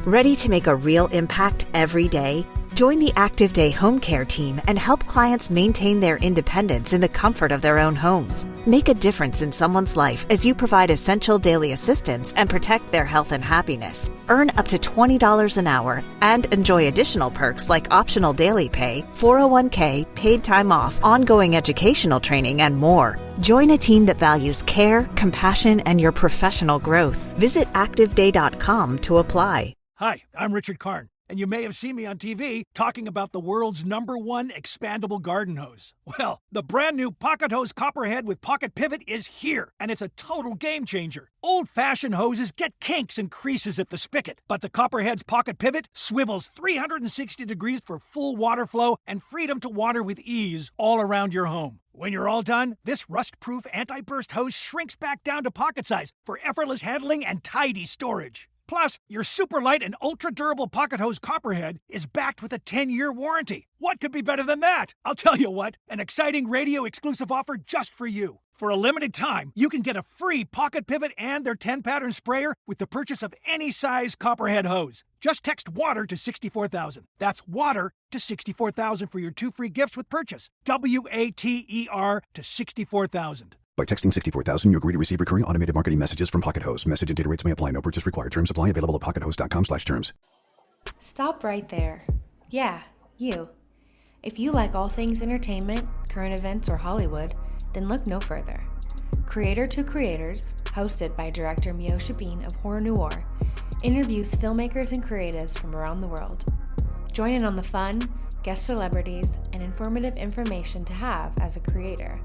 Ready to make a real impact every day? Join the Active Day Home Care team and help clients maintain their independence in the comfort of their own homes. Make a difference in someone's life as you provide essential daily assistance and protect their health and happiness. Earn up to $20 an hour and enjoy additional perks like optional daily pay, 401k, paid time off, ongoing educational training, and more. Join a team that values care, compassion, and your professional growth. Visit activeday.com to apply. Hi, I'm Richard Karn, and you may have seen me on TV talking about the world's #1 expandable garden hose. Well, the brand new Pocket Hose Copperhead with Pocket Pivot is here, and it's a total game changer. Old-fashioned hoses get kinks and creases at the spigot, but the Copperhead's Pocket Pivot swivels 360 degrees for full water flow and freedom to water with ease all around your home. When you're all done, this rust-proof anti-burst hose shrinks back down to pocket size for effortless handling and tidy storage. Plus, your super light and ultra-durable Pocket Hose Copperhead is backed with a 10-year warranty. What could be better than that? I'll tell you what, an exciting radio-exclusive offer just for you. For a limited time, you can get a free Pocket Pivot and their 10-pattern sprayer with the purchase of any size Copperhead hose. Just text WATER to 64,000. That's WATER to 64,000 for your 2 free gifts with purchase. WATER to 64,000. By texting 64,000, you agree to receive recurring automated marketing messages from Pocket Hose. Message and data rates may apply. No purchase required. Terms apply. Available at pockethose.com/terms. Stop right there. Yeah, you. If you like all things entertainment, current events, or Hollywood, then look no further. Creator to Creators, hosted by director Meosha of Horror Noir, interviews filmmakers and creatives from around the world. Join in on the fun, guest celebrities, and informative information to have as a creator.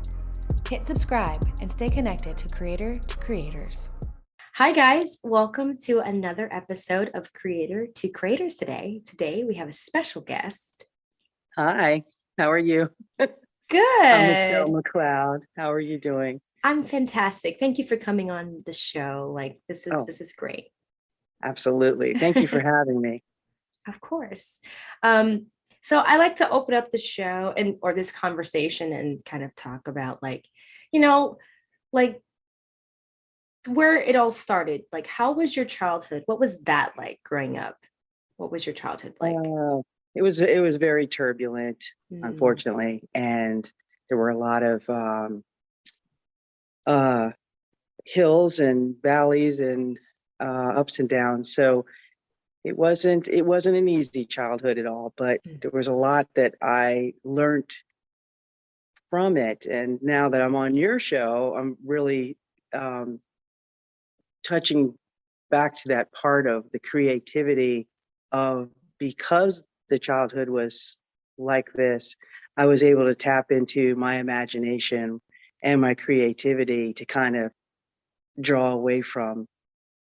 Hit subscribe and stay connected to Creator to Creators. Hi guys, welcome to another episode of Creator to Creators today. Today we have a special guest. Hi, how are you? Good. I'm McLeod. How are you doing? I'm fantastic. Thank you for coming on the show. This is great. Absolutely. Thank you for having me. Of course. So I like to open up the show or this conversation and kind of talk about where it all started. Like, how was your childhood? What was that like growing up? What was your childhood like? It was very turbulent, unfortunately, and there were a lot of hills and valleys and ups and downs. So it wasn't an easy childhood at all, but there was a lot that I learned from it. And now that I'm on your show, I'm really touching back to that part of the creativity of, because the childhood was like this, I was able to tap into my imagination and my creativity to kind of draw away from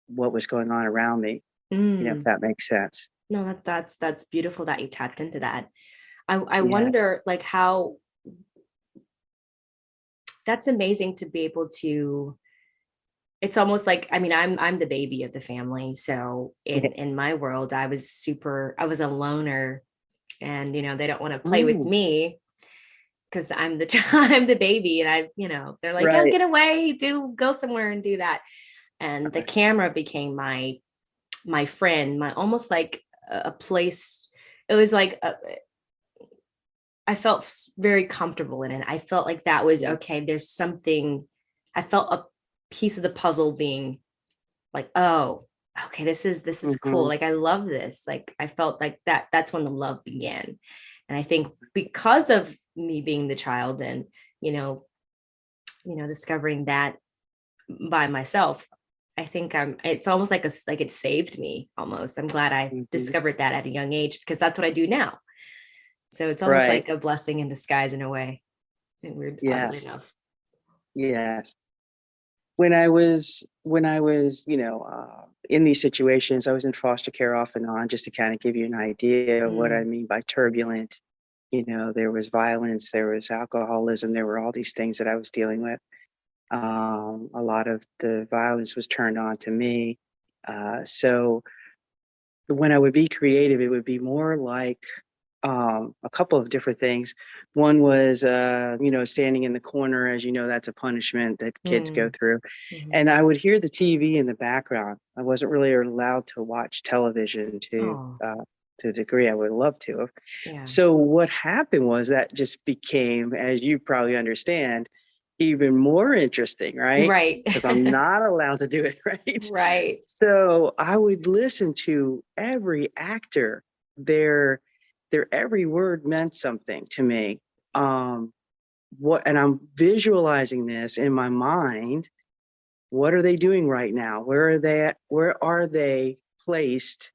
what was going on around me. If that makes sense. No, that's beautiful that you tapped into that. I wonder how that's amazing to be able to. It's almost like, I'm the baby of the family. So in my world, I was a loner, and, they don't want to play with me because I'm the baby, and they're like, right. Oh, get away, go somewhere and do that. And the camera became my friend, almost like a place. It was like, I felt very comfortable in it. I felt like that was okay. There's something, I felt a piece of the puzzle being like, oh, okay, this is cool. Like, I love this. Like, I felt like that's when the love began. And I think because of me being the child and, discovering that by myself, I think it's almost like it saved me almost. I'm glad I discovered that at a young age, because that's what I do now. So it's almost like a blessing in disguise in a way. Weird, oddly enough. Yes. When I was, in these situations, I was in foster care off and on, just to kind of give you an idea of what I mean by turbulent. There was violence, there was alcoholism, there were all these things that I was dealing with. A lot of the violence was turned on to me. So when I would be creative, it would be more like a couple of different things. One was, standing in the corner, as you know, that's a punishment that kids go through. Mm-hmm. And I would hear the TV in the background. I wasn't really allowed to watch television to the degree I would love to have. Yeah. So what happened was that just became, as you probably understand, even more interesting, right? Right. Because I'm not allowed to do it, right? Right. So I would listen to every actor. Their every word meant something to me. And I'm visualizing this in my mind. What are they doing right now? Where are they at? Where are they placed?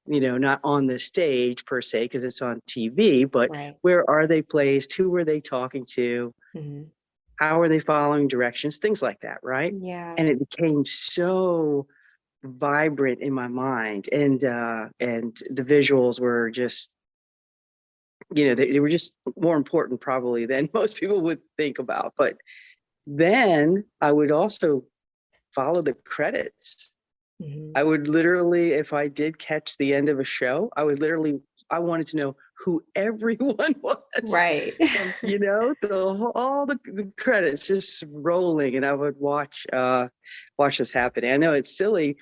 Not on the stage per se, because it's on TV, but Right. where are they placed? Who were they talking to? Mm-hmm. How are they following directions? Things like that, right? Yeah. And it became so vibrant in my mind, and the visuals were just, they were just more important probably than most people would think about. But then I would also follow the credits. Mm-hmm. I would literally, if I did catch the end of a show, I wanted to know who everyone was. Right. And, all the credits just rolling, and I would watch this happen. I know it's silly,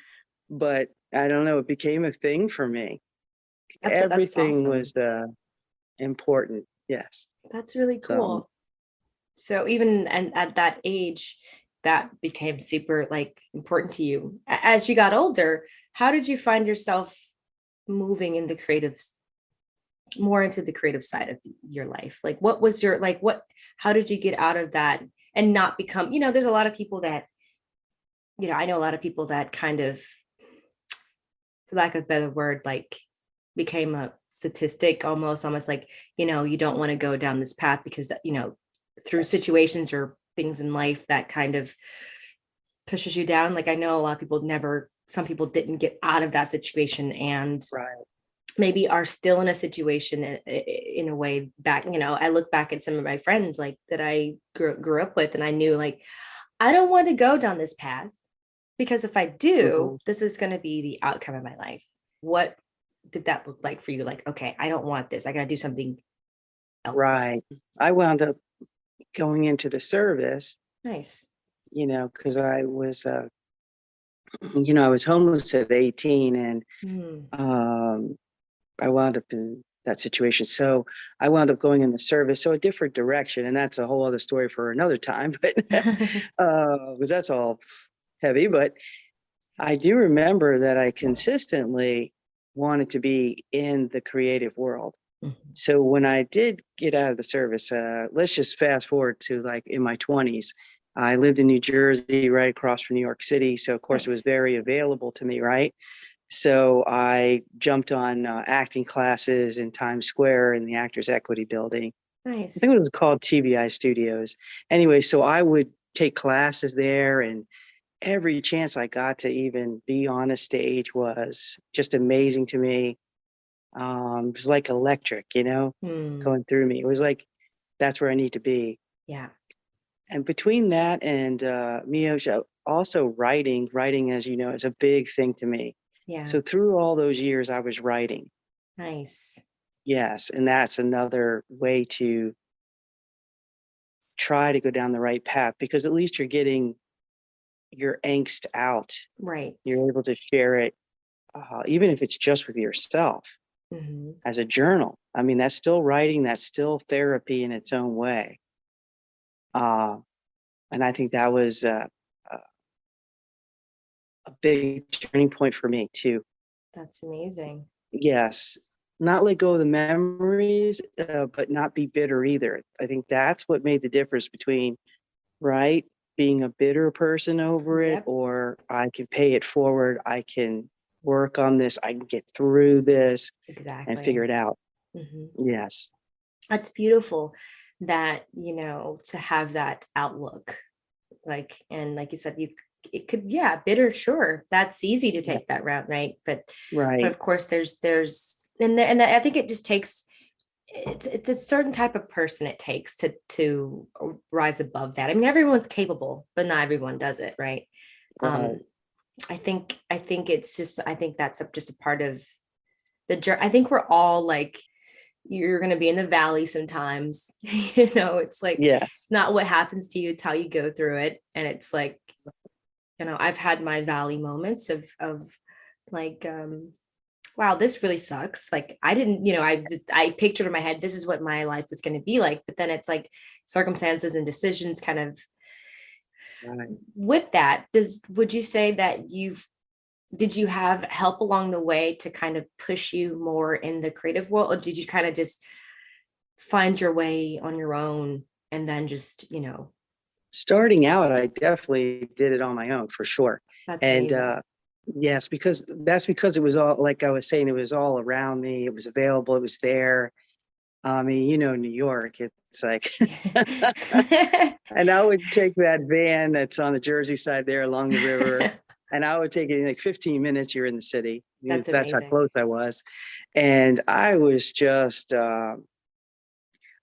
but I don't know, it became a thing for me. That's Everything awesome. was important. Yes. That's really cool. So even at that age, that became super important to you. As you got older, how did you find yourself moving in more into the creative side of your life? What was your, how did you get out of that and not become, there's a lot of people that, I know a lot of people that kind of, for lack of a better word, became a statistic almost you don't want to go down this path because, through situations or things in life that kind of pushes you down. I know a lot of people some people didn't get out of that situation and maybe are still in a situation in a way back. I look back at some of my friends that I grew up with, and I knew I don't want to go down this path because if I do, this is going to be the outcome of my life. What did that look like for you? Okay, I don't want this. I got to do something else. Right. I wound up going into the service. Nice. Because I was, I was homeless at 18, and I wound up in that situation. So I wound up going in the service, so a different direction, and that's a whole other story for another time. But because that's all heavy. But I do remember that I consistently wanted to be in the creative world. So when I did get out of the service, let's just fast forward to in my 20s. I lived in New Jersey, right across from New York City. So of course it was very available to me, right? So I jumped on acting classes in Times Square in the Actors Equity Building. Nice. I think it was called TBI Studios. Anyway, so I would take classes there, and every chance I got to even be on a stage was just amazing to me. It was like electric, going through me. It was that's where I need to be. Yeah. And between that and Meosha, also writing, as you know, is a big thing to me. Yeah. So through all those years, I was writing. Nice. Yes. And that's another way to try to go down the right path, because at least you're getting your angst out. Right. You're able to share it, even if it's just with yourself. As a journal. I mean, that's still writing, that's still therapy in its own way. And I think that was a big turning point for me too. That's amazing. Yes. Not let go of the memories, but not be bitter either. I think that's what made the difference between, being a bitter person over it, or I can pay it forward. I can work on this. I can get through this and figure it out. Yes. That's beautiful that, to have that outlook, and like you said, it could, bitter. Sure. That's easy to take that route. Right. But of course there's, and I think it just takes, it's a certain type of person it takes to rise above that. I mean, everyone's capable, but not everyone does it. Right. I think it's just, I think that's just a part of the journey. I think we're all you're going to be in the valley sometimes. It's like, Yes. it's not what happens to you, it's how you go through it. And it's like, I've had my valley moments of like, wow, this really sucks. Like, I didn't, I pictured in my head, this is what my life was going to be like. But then it's like circumstances and decisions kind of with that. Would you say that did you have help along the way to kind of push you more in the creative world? Or did you kind of just find your way on your own and then just, Starting out, I definitely did it on my own for sure. That's and amazing. yes, because it was all, like I was saying, it was all around me. It was available. It was there. I mean, New York, it's like, and I would take that van that's on the Jersey side there along the river, and I would take it in like 15 minutes. You're in the city. That's how amazing. close I was. And I was just, I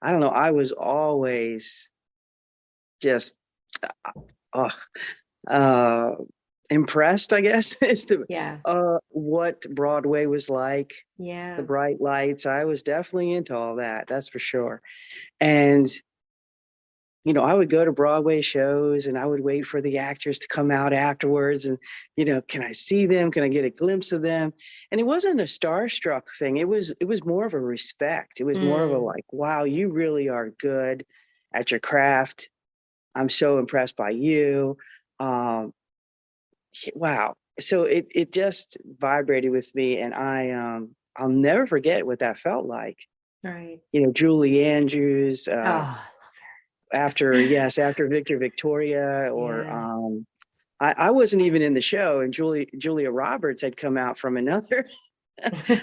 don't know, I was always just, impressed, I guess, as to what Broadway was like. The bright lights. I was definitely into all that. That's for sure. And I would go to Broadway shows and I would wait for the actors to come out afterwards and, can I see them? Can I get a glimpse of them? And it wasn't a starstruck thing. It was more of a respect. It was more of a like, wow, you really are good at your craft. I'm so impressed by you. Wow. So it just vibrated with me, and I'll never forget what that felt like. Right. Julie Andrews, I love her. after Victor Victoria, or I wasn't even in the show, and Julia Roberts had come out from another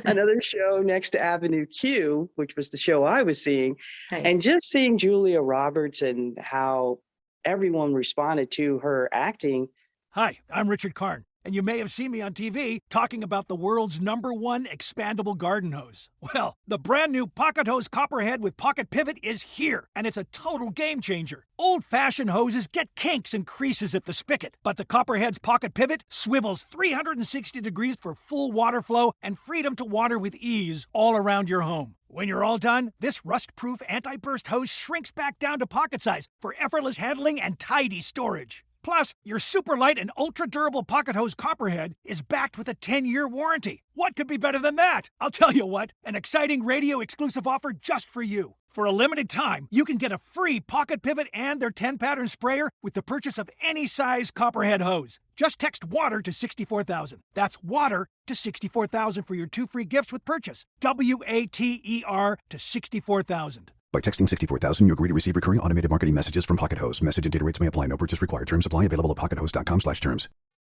another show next to Avenue Q, which was the show I was seeing. Nice. And just seeing Julia Roberts and how everyone responded to her acting. Hi, I'm Richard Karn, and you may have seen me on TV talking about the world's #1 expandable garden hose. Well, the brand new Pocket Hose Copperhead with Pocket Pivot is here, and it's a total game changer. Old-fashioned hoses get kinks and creases at the spigot, but the Copperhead's Pocket Pivot swivels 360 degrees for full water flow and freedom to water with ease all around your home. When you're all done, this rust-proof anti-burst hose shrinks back down to pocket size for effortless handling and tidy storage. Plus, your super light and ultra-durable Pocket Hose Copperhead is backed with a 10-year warranty. What could be better than that? I'll tell you what, an exciting radio-exclusive offer just for you. For a limited time, you can get a free Pocket Pivot and their 10-pattern sprayer with the purchase of any size Copperhead hose. Just text WATER to 64,000. That's WATER to 64,000 for your 2 free gifts with purchase. WATER to 64,000. By texting 64,000, you agree to receive recurring automated marketing messages from Pocket Hose. Message and data rates may apply. No purchase required. Terms apply. Available at pockethose.com/terms.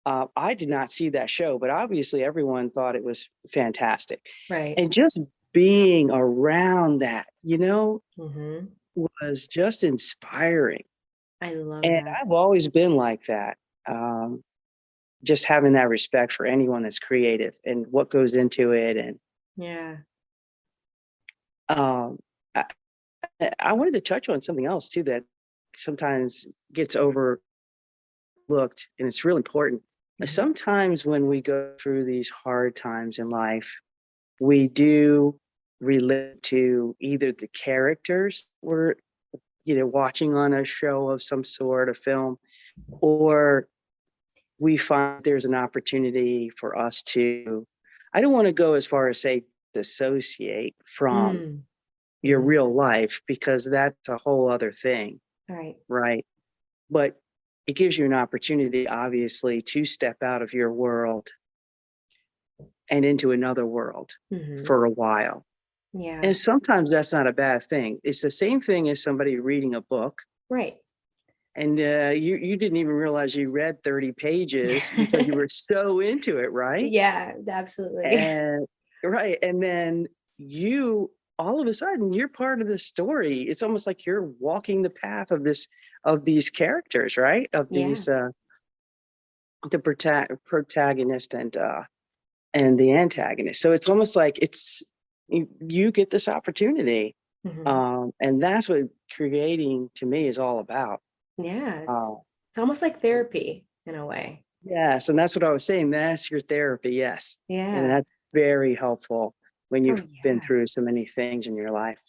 I did not see that show, but obviously everyone thought it was fantastic. Right. And just being around that, was just inspiring. I love And that. I've always been like that. Just having that respect for anyone that's creative and what goes into it. And I wanted to touch on something else too that sometimes gets overlooked, and it's really important. Sometimes when we go through these hard times in life, we do relate to either the characters we're watching on a show of some sort, a film, or we find there's an opportunity for us to, I don't want to go as far as say dissociate from your real life, because that's a whole other thing. Right. But it gives you an opportunity, obviously, to step out of your world and into another world for a while. Yeah. And sometimes that's not a bad thing. It's the same thing as somebody reading a book. Right. And you didn't even realize you read 30 pages because you were so into it, right? Yeah, absolutely. And right. And then all of a sudden you're part of the story. It's almost like you're walking the path of these characters, right? Of these the protagonist and the antagonist. So it's almost like you get this opportunity. And that's what creating to me is all about. Yeah. It's almost like therapy in a way. Yes. And that's what I was saying. That's your therapy. Yes. Yeah. And that's very helpful. when Oh you've been yeah. through so many things in your life.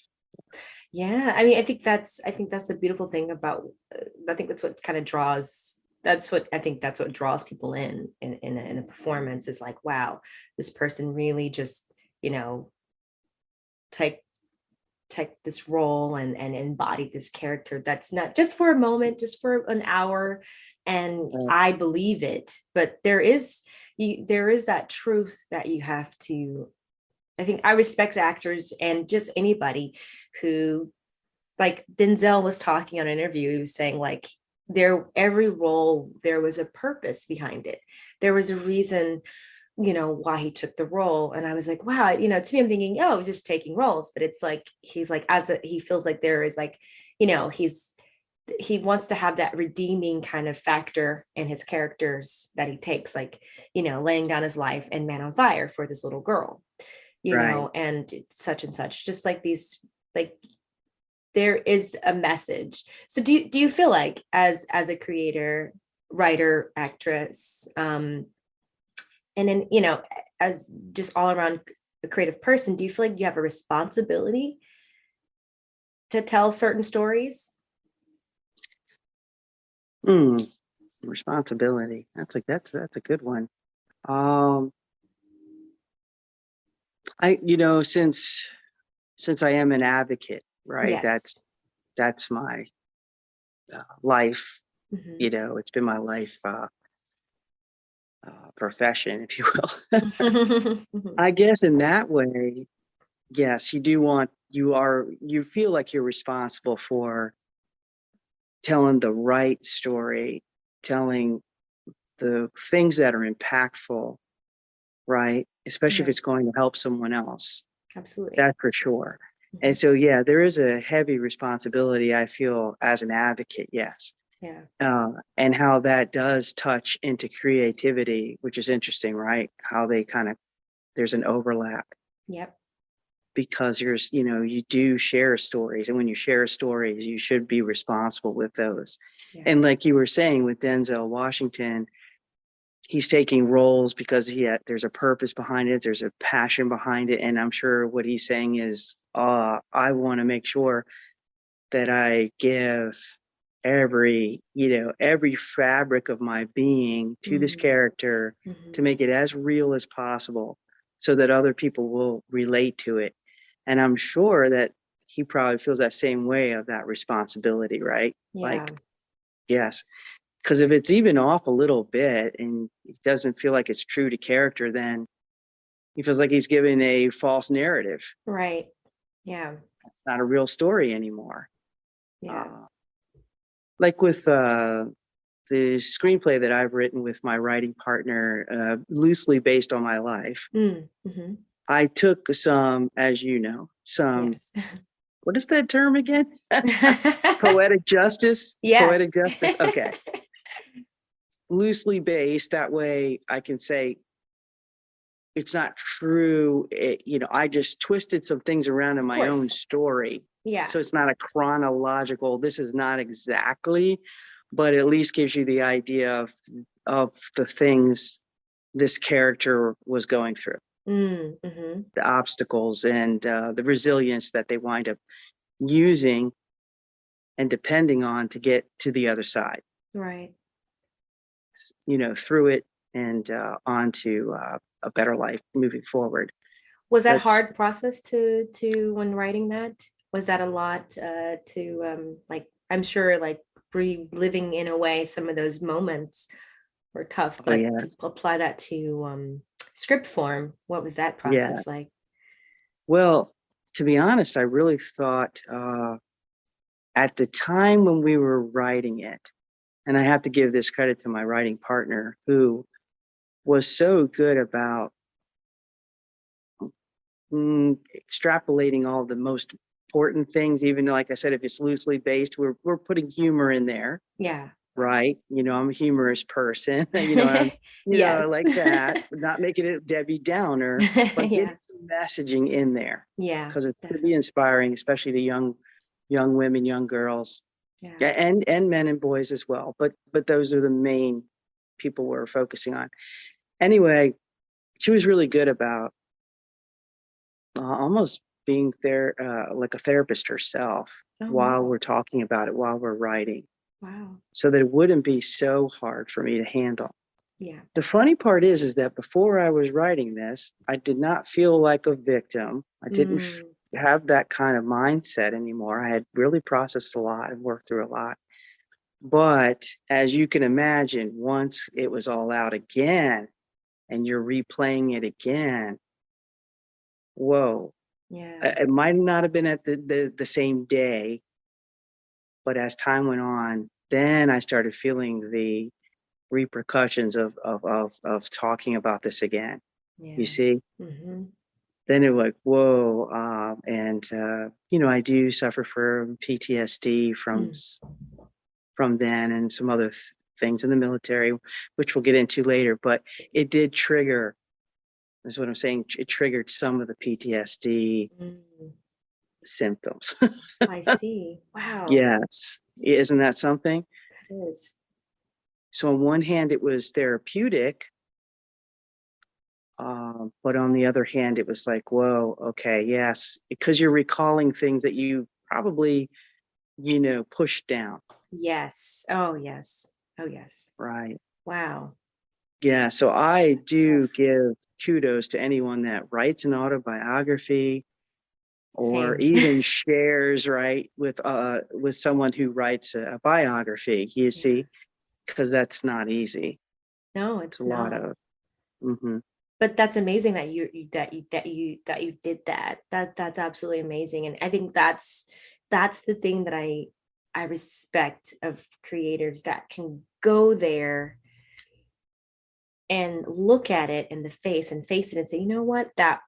Yeah, I mean, I think that's the beautiful thing about. I think that's what kind of draws. That's what draws people in a performance is like, wow, this person really just you know take take this role and embody this character. That's not just for a moment, just for an hour, and Right. I believe it. But there is that truth that you have to. I think I respect actors and just anybody who, like Denzel was talking on an interview, he was saying like every role there was a purpose behind it. There was a reason, why he took the role. And I was like, wow, to me I'm thinking, oh, just taking roles, but it's like he's like he feels like there is like, he wants to have that redeeming kind of factor in his characters that he takes, like, laying down his life and Man on Fire for this little girl, Right. and such and such, just like these, like there is a message. So do you feel like as a creator, writer, actress, and then, as just all around a creative person, do you feel like you have a responsibility to tell certain stories? Hmm. Responsibility. That's a good one. Um, since I am an advocate, right? Yes. That's my life. Mhm. It's been my life profession, if you will. Mhm. I guess in that way, yes, you feel like you're responsible for telling the right story, telling the things that are impactful, right? Especially if Yeah, it's going to help someone else. absolutely. That's for sure. And Mhm. so, yeah, there is a heavy responsibility, I feel, as an advocate, yes. Yeah. And how that does touch into creativity, which is interesting, right? How there's an overlap Yep. because you do share stories. And when you share stories, you should be responsible with those. Yeah. And like you were saying with Denzel Washington, he's taking roles because there's a purpose behind it, there's a passion behind it, and I'm sure what he's saying is, I want to make sure that I give every fabric of my being to this Mhm. character to Mhm. make it as real as possible, so that other people will relate to it. And I'm sure that he probably feels that same way of that responsibility, right? Yeah. Like, yes, because if it's even off a little bit and it doesn't feel like it's true to character, then he feels like he's giving a false narrative. Right. Yeah. It's not a real story anymore. Yeah. Uh, like with the screenplay that I've written with my writing partner, loosely based on my life, Mm-hmm. I took some, as you know, Yes. what is that term again? Poetic justice? Yes. Poetic justice? Okay. Loosely based. That way I can say, it's not true. I just twisted some things around in Of my own course. story. Yeah. So it's not a chronological, this is not exactly, but at least gives you the idea of the things this character was going through, Mm-hmm. the obstacles and the resilience that they wind up using and depending on to get to the other side, Right. through it and onto a better life moving forward. Was that That's hard process to when writing that? Was that a lot to like, I'm sure like reliving in a way some of those moments were tough, Oh but to yes, apply that to script form, what was that process yes. like? Well, to be honest, I really thought at the time when we were writing it, and I have to give this credit to my writing partner who was so good about extrapolating all the most important things, even though, like I said, if it's loosely based, we're putting humor in there, Yeah. right? I'm a humorous person, I Yes. like that, but not making it Debbie Downer, but getting Yeah. some messaging in there Yeah, because it could be definitely. inspiring, especially to young women, young girls. Yeah. Yeah, and men and boys as well, but those are the main people we're focusing on. Anyway, she was really good about almost being there, like a therapist herself, Oh, while wow. we're talking about it, while we're writing, Wow. so that it wouldn't be so hard for me to handle. Yeah. The funny part is that before I was writing this, I did not feel like a victim. I didn't have that kind of mindset anymore. I had really processed a lot and worked through a lot. But as you can imagine, once it was all out again and you're replaying it again, whoa. Yeah. It might not have been at the same day, but as time went on, then I started feeling the repercussions of talking about this again. Yeah. You see? Mm-hmm. Then it was like, whoa. And I do suffer from PTSD from then, and some other things in the military, which we'll get into later. But it did trigger, is what I'm saying. It triggered some of the PTSD symptoms. I see. Wow. Yes. Isn't that something? That is. So on one hand, it was therapeutic. But on the other hand, it was like, whoa, okay, yes, because you're recalling things that you probably, pushed down. Yes. Oh, yes. Oh, yes. Right. Wow. Yeah. So I That's do tough. give kudos to anyone that writes an autobiography or Same. even shares, right, with someone who writes a biography, you Yeah. see, because that's not easy. No, It's a it's lot not. of, mhm. But that's amazing that you did that. That's absolutely amazing. And I think that's the thing that I respect of creators that can go there and look at it in the face and face it and say, you know what, that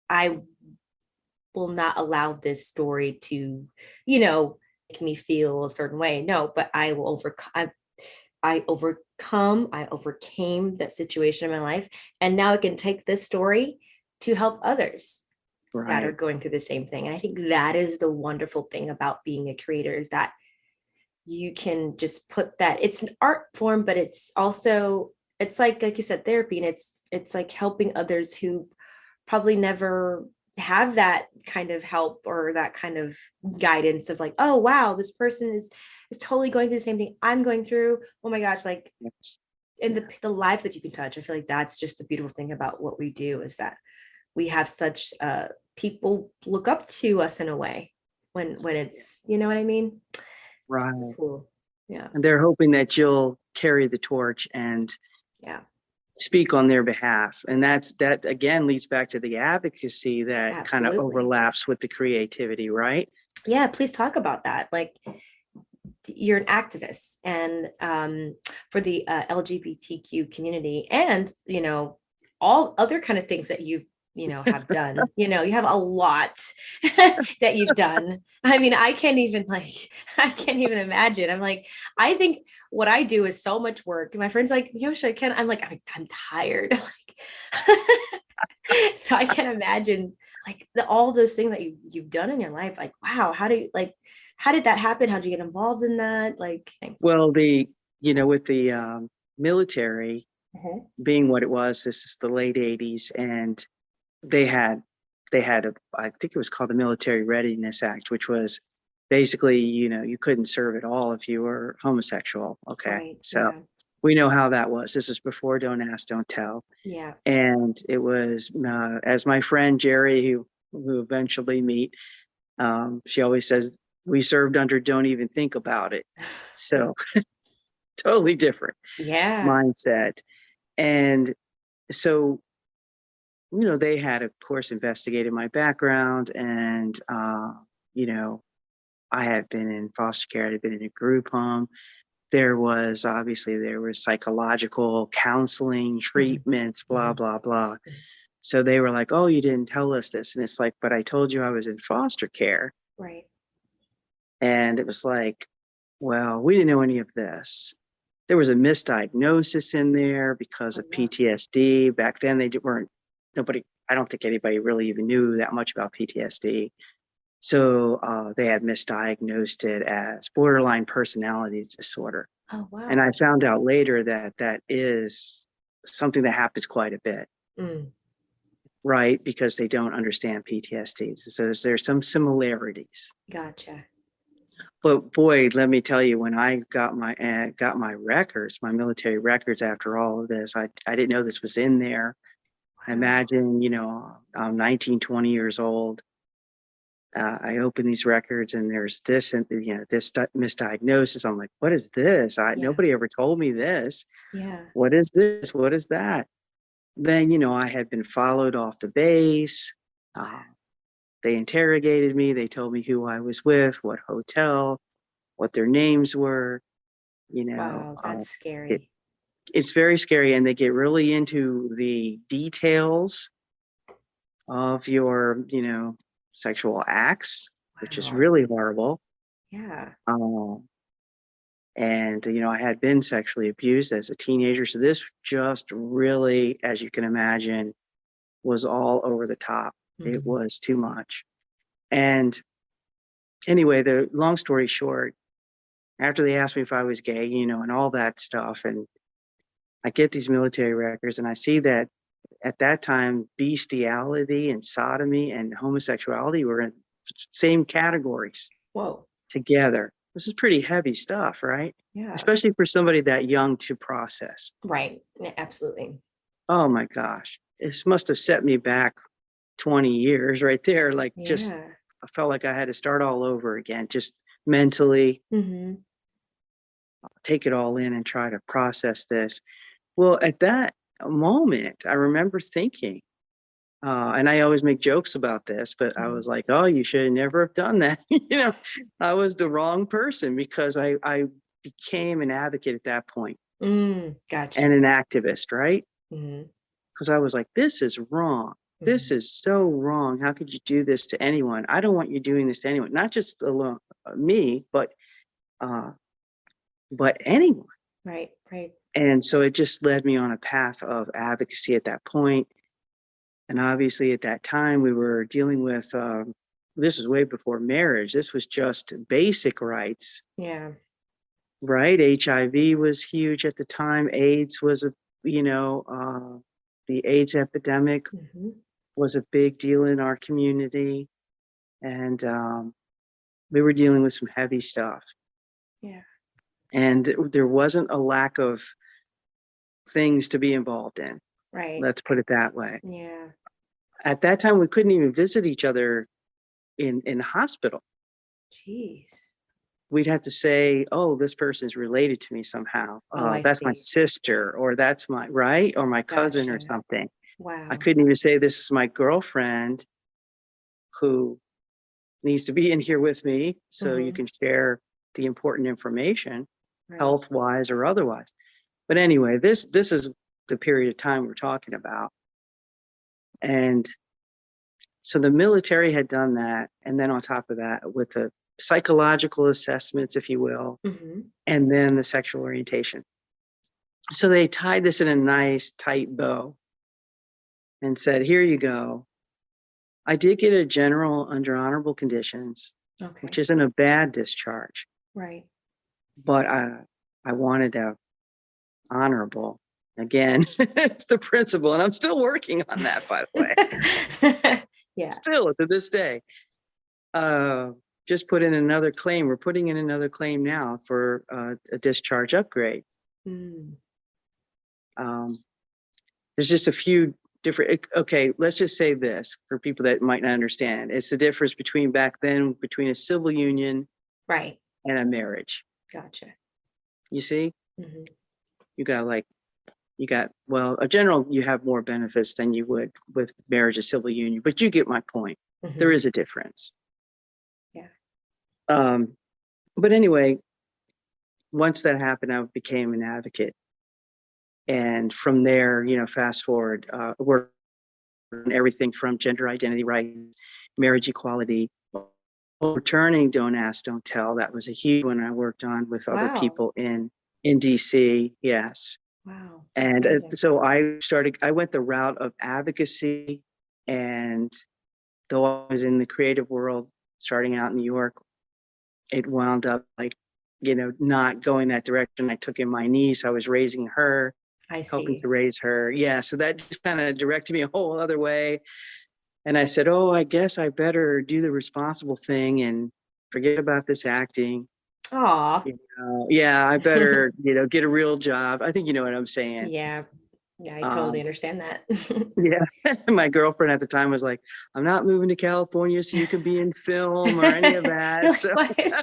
I will not allow this story to, make me feel a certain way. No, but I will overcome. I overcame that situation in my life. And now I can take this story to help others that are Right. going through the same thing. And I think that is the wonderful thing about being a creator, is that you can just put that, it's an art form, but it's also, it's like you said, therapy. And it's like helping others who probably never have that kind of help or that kind of guidance of like, oh wow, this person is totally going through the same thing I'm going through. Oh my gosh, like, Yes. and the lives that you can touch. I feel like that's just the beautiful thing about what we do, is that we have such people look up to us in a way when it's, you know what I mean? It's Right. cool. Yeah. And they're hoping that you'll carry the torch and Yeah. speak on their behalf. And that again leads back to the advocacy that kind of Absolutely. overlaps with the creativity, right? Yeah. Please talk about that. Like, you're an activist, and for the LGBTQ community, and all other kind of things that you've have done. You have a lot that you've done. I mean, I can't even imagine. I'm like, I think what I do is so much work. My friends like, Meosha, I'm like, I'm tired. Like, so I can't imagine like all those things that you've done in your life. Like, wow, how did that happen? How did you get involved in that? Like, Well, with the military being what it was, this is the late 80s, and they had I think it was called the Military Readiness Act, which was basically, you couldn't serve at all if you were homosexual. Okay. right. So Yeah. we know how that was. This was before Don't Ask, Don't Tell. Yeah. And it was, as my friend Jerry, who eventually meet, she always says, we served under Don't Even Think About It. So totally different Yeah. mindset. And so, they had, of course, investigated my background, and, I had been in foster care. I had been in a group home. There was psychological counseling, treatments, blah, blah, blah. So they were like, oh, you didn't tell us this. And it's like, but I told you I was in foster care. Right. And it was like, well, we didn't know any of this. There was a misdiagnosis in there because of PTSD. Back then, I don't think anybody really even knew that much about PTSD. So they had misdiagnosed it as borderline personality disorder. Oh wow. And I found out later that is something that happens quite a bit. right? Because they don't understand PTSD. So there's some similarities. Gotcha. But boy, let me tell you, when I got my records, my military records after all of this, I didn't know this was in there. Wow. Imagine, I'm 19, 20 years old. I open these records and there's this and this misdiagnosis. I'm like, what is this? Nobody ever told me this. Yeah. What is this? What is that? Then, I had been followed off the base. They interrogated me. They told me who I was with, what hotel, what their names were. Wow, that's scary. It's very scary. And they get really into the details of your, sexual acts, which is Wow. really horrible. Yeah. And, I had been sexually abused as a teenager. So this just really, as you can imagine, was all over the top. Mm-hmm. It was too much. And anyway, the long story short, after they asked me if I was gay, and all that stuff, and I get these military records and I see that at that time, bestiality and sodomy and homosexuality were in same categories. Whoa. Together. This is pretty heavy stuff, right? Yeah. Especially for somebody that young to process. Right. Yeah, absolutely. Oh my gosh. This must have set me back 20 years right there. Like just, I felt like I had to start all over again, just mentally take it all in and try to process this. Well, at that moment, I remember thinking, and I always make jokes about this, but I was like, oh, you should never have done that. I was the wrong person because I became an advocate at that point. Gotcha. And an activist, right? Mm-hmm. Because I was like, this is wrong. Mm-hmm. This is so wrong. How could you do this to anyone? I don't want you doing this to anyone, not just alone, me, but anyone. Right. And so it just led me on a path of advocacy at that point. And obviously at that time we were dealing with, this was way before marriage. This was just basic rights. Yeah. Right. HIV was huge at the time. AIDS was the AIDS epidemic was a big deal in our community. And we were dealing with some heavy stuff. Yeah. And there wasn't a lack of things to be involved in. Right. Let's put it that way. Yeah. At that time, we couldn't even visit each other in hospital. Jeez. We'd have to say, oh, this person's related to me somehow. That's my sister, or that's my, right? Or my cousin or something. Wow. I couldn't even say this is my girlfriend who needs to be in here with me so you can share the important information, health-wise or otherwise. But anyway, this is the period of time we're talking about. And so the military had done that. And then on top of that, with the psychological assessments, if you will, and then the sexual orientation. So they tied this in a nice tight bow and said, here you go. I did get a general under honorable conditions, which isn't a bad discharge. Right. But I wanted a honorable. Again, it's the principle, and I'm still working on that, by the way. Yeah. Still to this day. Just put in another claim. We're putting in another claim now for a discharge upgrade. There's just a few different, okay, let's just say this for people that might not understand. It's the difference between back then, between a civil union and a marriage. Gotcha. You see? You got, well, a general, you have more benefits than you would with marriage, a civil union, but you get my point. There is a difference. Yeah. But anyway, once that happened, I became an advocate. And from there, fast forward, work on everything from gender identity rights, marriage equality, returning Don't Ask, Don't Tell. That was a huge one I worked on with other people in DC. Yes. Wow. And so I went the route of advocacy. And though I was in the creative world, starting out in New York, it wound up not going that direction. I took in my niece, I was raising her. I helping see. to raise her. Yeah. So that just kind of directed me a whole other way. And I said, oh, I guess I better do the responsible thing and forget about this acting. Aw. Yeah, I better, get a real job. I think you know what I'm saying. Yeah. Yeah, I totally Um, understand that. yeah. My girlfriend at the time was like, I'm not moving to California so you can be in film or any of that. That's So fine.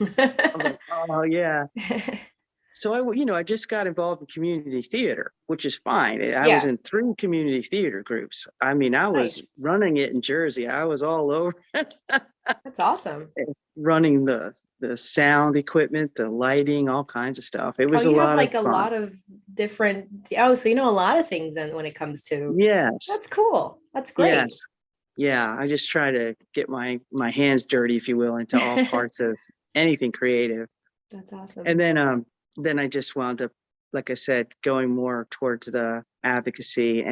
I'm like, oh yeah. So I just got involved in community theater, which is fine. I was Yeah. in 3 community theater groups. I mean, I was Nice. running it in Jersey. I was all over That's awesome. running the sound equipment, the lighting, all kinds of stuff. It Oh, was a you have lot of like a fun. lot of different, oh, so you know a lot of things then when it comes to, Yes. that's cool. That's great. Yes. Yeah. I just try to get my hands dirty, if you will, into all parts of anything creative. That's awesome. And then I just wound up, like I said, going more towards the advocacy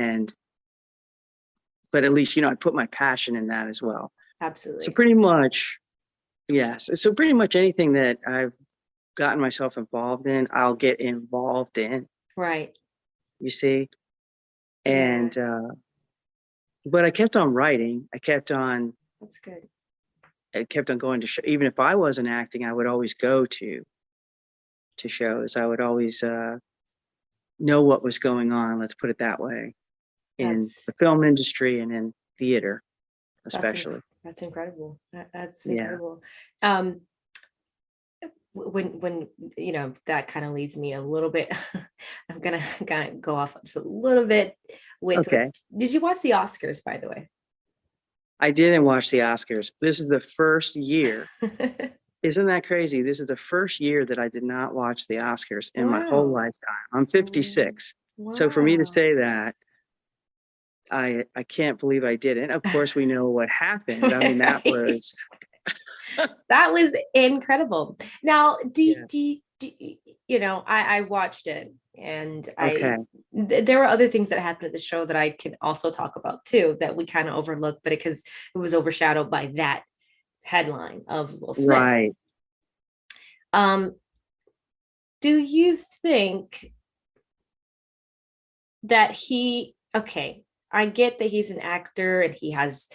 but at least, I put my passion in that as well. So Absolutely. pretty much, yes. So pretty much anything that I've gotten myself involved in, I'll get involved in, Right. you see? Yeah, And, but I kept on writing. that's good. I kept on going to show. Even if I wasn't acting, I would always go to shows. I would always, know what was going on. Let's put it that way, in the That's film industry and in theater, that's especially. that's incredible. That's Yeah. incredible. Um, when that kind of leads me a little bit. I'm gonna kind of go off just a little bit with. Okay. Did you watch the Oscars, by the way? I didn't watch the Oscars. This is the first year. Isn't that crazy? This is the first year that I did not watch the Oscars in my whole Wow. lifetime. I'm 56. So for me to Wow. say that, I can't believe I didn't. Of course, we know what happened. I mean, that Right. was That was incredible. Now, yeah. I watched it, and Okay. there were other things that happened at the show that I can also talk about too that we kind of overlooked, but because it was overshadowed by that headline of Will Smith. Right. Um, do you think that okay, I get that he's an actor and he's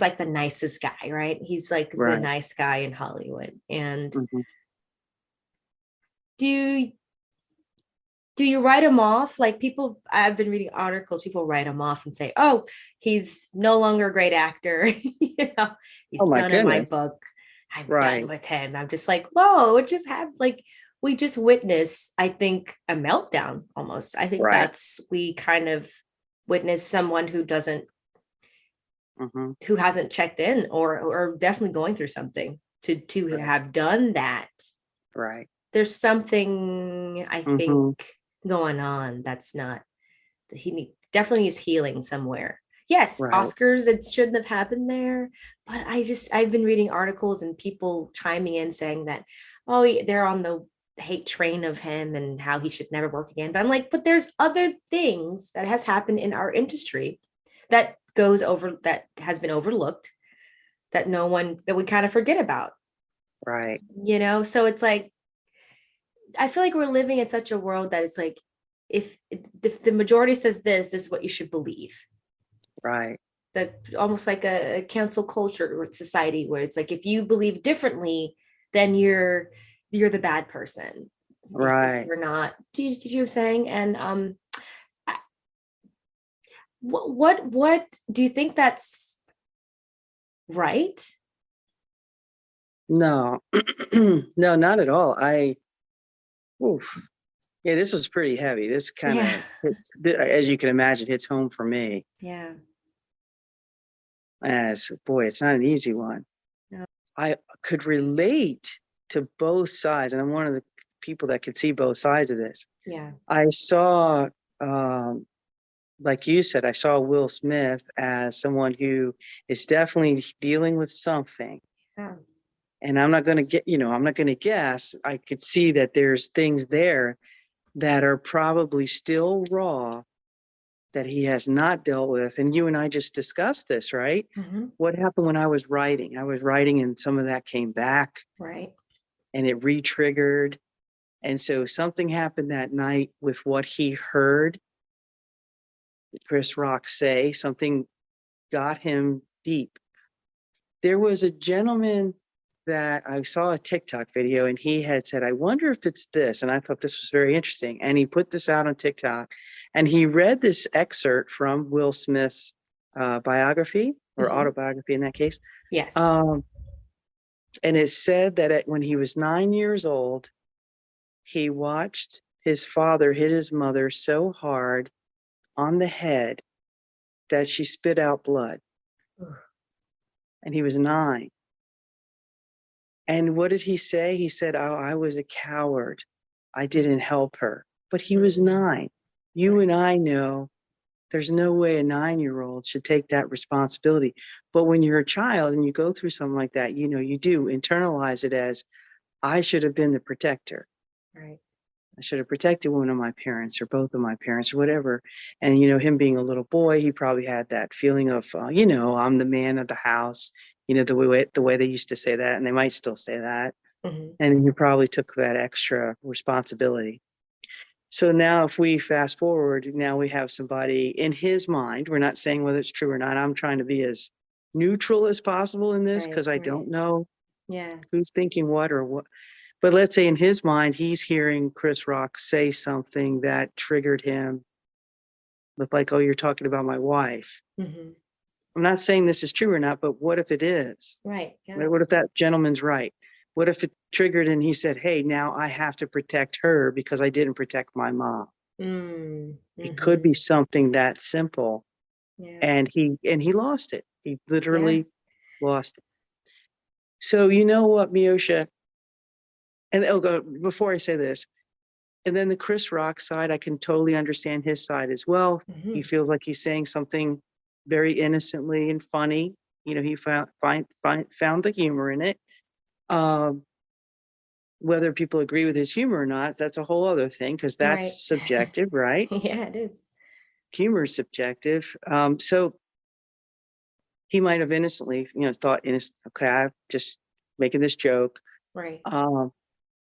like the nicest guy, right? He's like the Right. nice guy in Hollywood. And Mhm. do you write him off? Like, I've been reading articles, people write him off and say, oh, he's no longer a great actor. He's Oh my done in my goodness. book. I'm done Right. with him. I'm just like, whoa, it just happened. Like, we just witnessed, I think, a meltdown almost. I think Right. we kind of witnessed someone Hmm. who hasn't checked in or definitely going through something to Right. have done that. Right. There's something I think Hmm. going on that's not, definitely is healing somewhere. Yes, Right. Oscars, it shouldn't have happened there, but I've been reading articles and people chiming in saying that, oh, they're on the hate train of him and how he should never work again. But I'm like, but there's other things that has happened in our industry that has been overlooked, that we kind of forget about, Right. so it's like, I feel like we're living in such a world that it's like, if the majority says this is what you should believe. Right. That almost like a cancel culture society where it's like, if you believe differently, then you're the bad person. If Right. you're not, do you know what I'm saying? And what do you think that's right? No. No, not at all. Oof. Yeah, this was pretty heavy. This kind Yeah. of hits, as you can imagine, hits home for me. Yeah. As boy, it's not an easy one. No. I could relate to both sides, and I'm one of the people that could see both sides of this. Yeah. I saw, like you said, I saw Will Smith as someone who is definitely dealing with something. Yeah. And I'm not going to guess. I could see that there's things there that are probably still raw that he has not dealt with. And you and I just discussed this, right? Mm-hmm. What happened when I was writing? I was writing and some of that came back Right. and it re-triggered. And so something happened that night with what he heard Chris Rock say. Something got him deep. There was a gentleman that I saw a TikTok video, and he had said, I wonder if it's this. And I thought this was very interesting. And he put this out on TikTok, and he read this excerpt from Will Smith's biography, or autobiography in that case. Yes. And it said that when he was 9 years old, he watched his father hit his mother so hard on the head that she spit out blood. And he was 9. And what did he say? He said, oh, I was a coward. I didn't help her. But he was 9. You and I know there's no way a 9-year-old should take that responsibility. But when you're a child and you go through something like that, you know, you do internalize it as, I should have been the protector. Right. I should have protected one of my parents or both of my parents or whatever. And, you know, him being a little boy, he probably had that feeling of, you know, I'm the man of the house, you know, the way they used to say that, and they might still say that. And he probably took that extra responsibility. So now if we fast forward, now we have somebody in his mind, we're not saying whether it's true or not. I'm trying to be as neutral as possible in this because I don't know who's thinking what or what. But let's say in his mind, he's hearing Chris Rock say something that triggered him with like, oh, you're talking about my wife. I'm not saying this is true or not, but what if it is? Right. Yeah. What if that gentleman's right? What if it triggered and he said, hey, now I have to protect her because I didn't protect my mom? It could be something that simple. And he lost it. He literally lost it. So you know what, Meosha? And before I say this, and then the Chris Rock side, I can totally understand his side as well. He feels like he's saying something very innocently and funny. You know, he found the humor in it. Whether people agree with his humor or not, that's a whole other thing, because that's subjective, right? Yeah, it is. Humor is subjective. So he might have innocently, you know, thought, okay, I'm just making this joke. Right.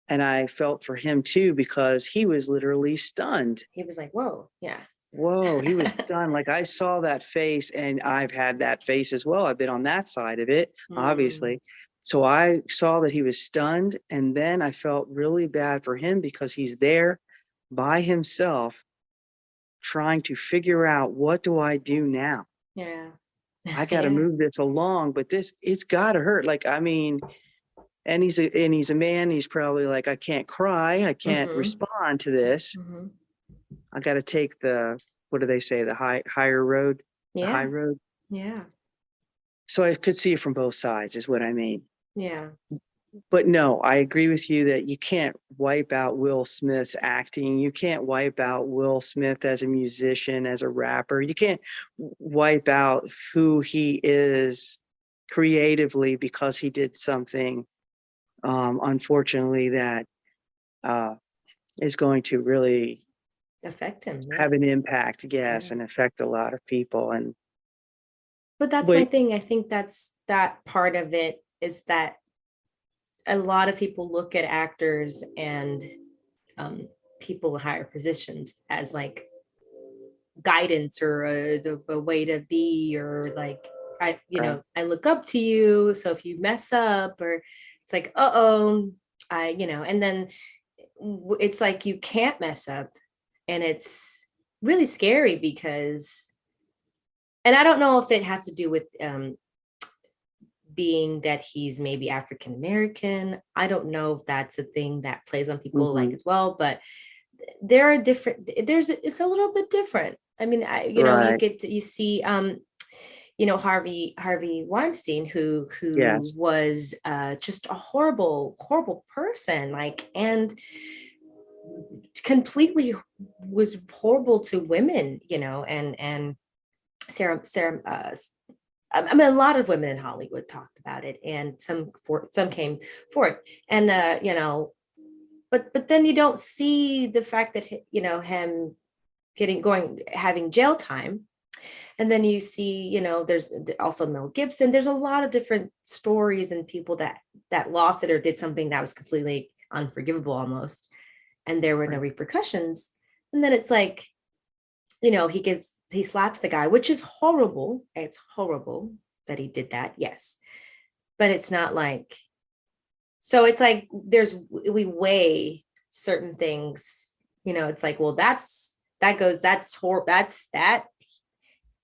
And I felt for him too, because he was literally stunned. He was like, whoa, Whoa, he was stunned. Like I saw that face, and I've had that face as well. I've been on that side of it, obviously. So I saw that he was stunned, and then I felt really bad for him because he's there by himself trying to figure out, what do I do now? Yeah. I got to move this along, but it's got to hurt. Like, I mean, and he's a man. He's probably like, I can't cry. I can't respond to this. I got to take what do they say? The higher road, the high road. Yeah. So I could see it from both sides is what I mean. Yeah. But no, I agree with you that you can't wipe out Will Smith's acting. You can't wipe out Will Smith as a musician, as a rapper. You can't wipe out who he is creatively because he did something, unfortunately, that is going to really affect him, have an impact, and affect a lot of people. But that's my thing. I think that part of it is that a lot of people look at actors and people in higher positions as like guidance or a way to be, or like, I look up to you. So if you mess up, or it's like, and then it's like, you can't mess up. And it's really scary because, and I don't know if it has to do with being that he's maybe African American. I don't know if that's a thing that plays on people like as well, but there are different, it's a little bit different. I mean, you see, Harvey Weinstein, who was just a horrible person, like, and completely was horrible to women, and Sarah, I mean, a lot of women in Hollywood talked about it, and some came forth, and but then you don't see the fact that him having jail time, and then you see there's also Mel Gibson. There's a lot of different stories and people that lost it or did something that was completely unforgivable almost, and there were no repercussions. And then it's like, he slaps the guy, which is horrible. It's horrible that he did that. Yes. But it's not like, so it's like we weigh certain things, it's like, well, that's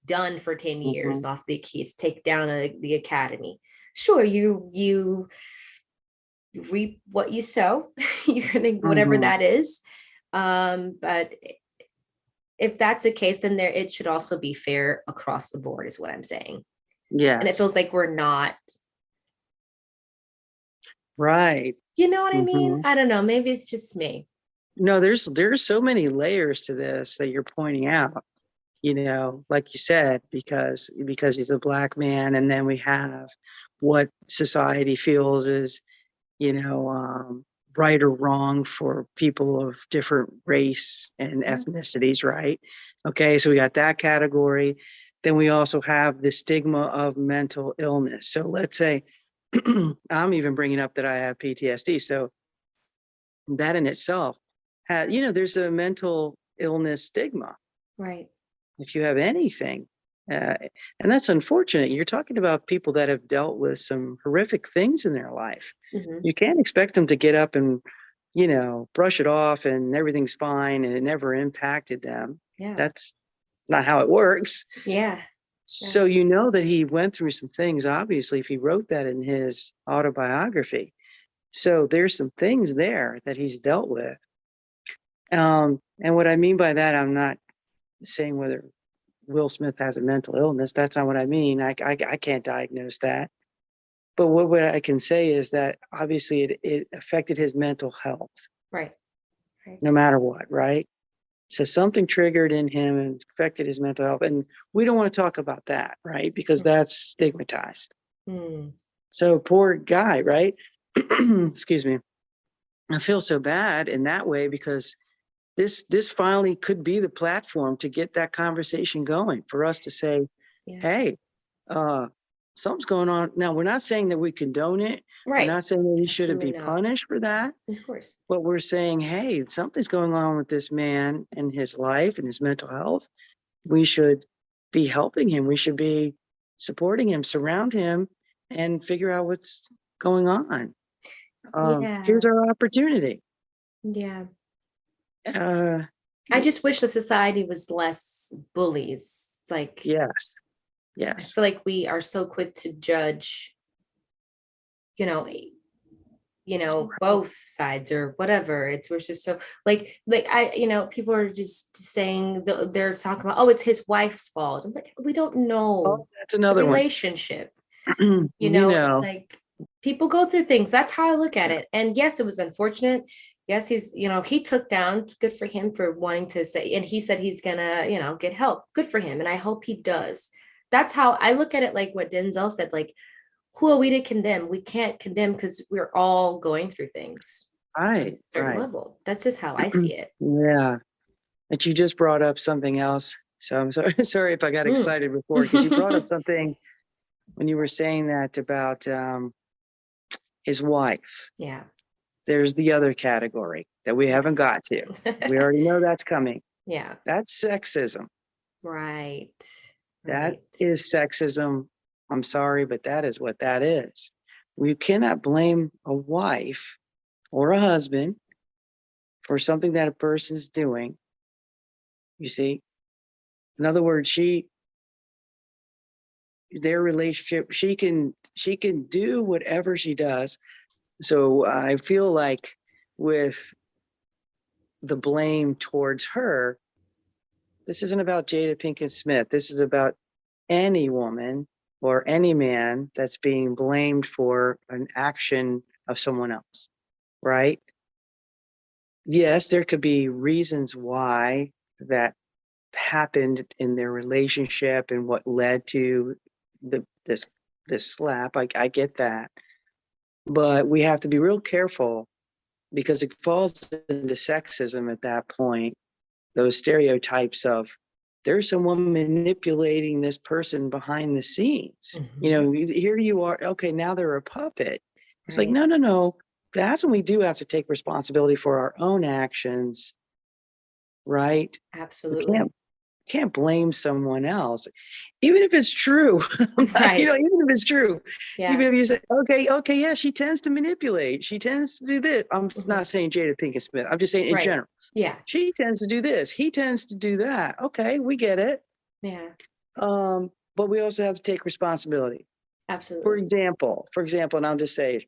done for 10 years off the keys, take down the academy. Sure, you reap what you sow. You're gonna, whatever that is. But if that's the case, then it should also be fair across the board, is what I'm saying. Yeah. And it feels like we're not. Right. You know what I mean? I don't know. Maybe it's just me. No, there's so many layers to this that you're pointing out, like you said, because he's a Black man. And then we have what society feels is, right or wrong for people of different race and ethnicities, right? Okay, so we got that category. Then we also have the stigma of mental illness. So let's say, I'm even bringing up that I have PTSD. So that in itself, there's a mental illness stigma. Right. If you have anything, and that's unfortunate. You're talking about people that have dealt with some horrific things in their life. You can't expect them to get up and, brush it off and everything's fine and it never impacted them. Yeah. That's not how it works. Yeah. So that he went through some things, obviously, if he wrote that in his autobiography. So there's some things there that he's dealt with. And what I mean by that, I'm not saying whether Will Smith has a mental illness. That's not what I mean. I can't diagnose that. But what I can say is that obviously it affected his mental health. Right. No matter what, right? So something triggered in him and affected his mental health. And we don't want to talk about that, right? Because that's stigmatized. So poor guy, right? Excuse me. I feel so bad in that way because this finally could be the platform to get that conversation going for us to say, hey, something's going on. Now, we're not saying that we condone it. Right. We're not saying that he shouldn't be punished for that. Of course. But we're saying, hey, something's going on with this man and his life and his mental health. We should be helping him. We should be supporting him, surround him, and figure out what's going on. Here's our opportunity. Yeah. I just wish the society was less bullies. It's like, yes. I feel like we are so quick to judge, both sides or whatever. We're just so people are just saying they're talking about, it's his wife's fault. I'm like, we don't know. That's another relationship. It's like people go through things. That's how I look at it. And yes, it was unfortunate. Yes, he's, he took down, good for him for wanting to say, and he said he's gonna, get help. Good for him. And I hope he does. That's how I look at it. Like what Denzel said, like, who are we to condemn? We can't condemn because we're all going through things. Right. Certain level. That's just how I see it. Yeah. But you just brought up something else. So I'm sorry if I got excited before, because you brought up something when you were saying that about his wife. Yeah. There's the other category that we haven't got to. We already know that's coming. Yeah. That's sexism. Right. That is sexism. I'm sorry, but that is what that is. We cannot blame a wife or a husband for something that a person's doing. You see? In other words, their relationship, she can do whatever she does. So I feel like with the blame towards her, this isn't about Jada Pinkett Smith. This is about any woman or any man that's being blamed for an action of someone else, right? Yes, there could be reasons why that happened in their relationship and what led to this slap. I get that. But we have to be real careful because it falls into sexism at that point. Those stereotypes of there's someone manipulating this person behind the scenes. Here you are. Okay, now they're a puppet. It's like, no. that's when we do have to take responsibility for our own actions, right? Absolutely. Can't blame someone else, even if it's true. Right. Even if it's true, Yeah. even if you say, okay, yeah, she tends to manipulate. She tends to do this. I'm not saying Jada Pinkett Smith. I'm just saying in Right. general. Yeah. She tends to do this. He tends to do that. Okay, we get it. Yeah. But we also have to take responsibility. Absolutely. For example, and I'll just say,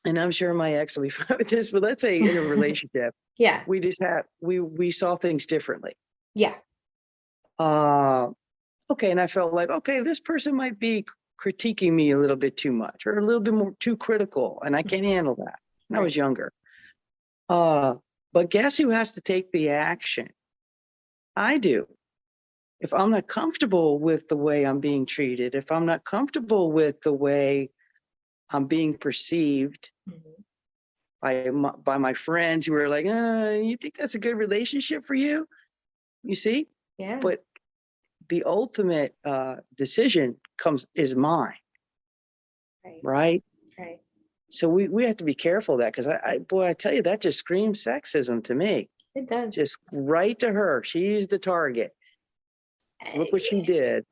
and I'm sure my ex will be fine with this, but let's say in a relationship, yeah. we saw things differently. Yeah. Okay, and I felt like, okay, this person might be critiquing me a little bit too much or a little bit more too critical, and I can't handle that. When I was younger. But guess who has to take the action? I do. If I'm not comfortable with the way I'm being treated, if I'm not comfortable with the way I'm being perceived by my friends who are like, you think that's a good relationship for you? You see? Yeah. But the ultimate decision is mine. Right? Right. So we have to be careful of that, because I tell you, that just screams sexism to me. It does. Just right to her. She's the target. Look what she did.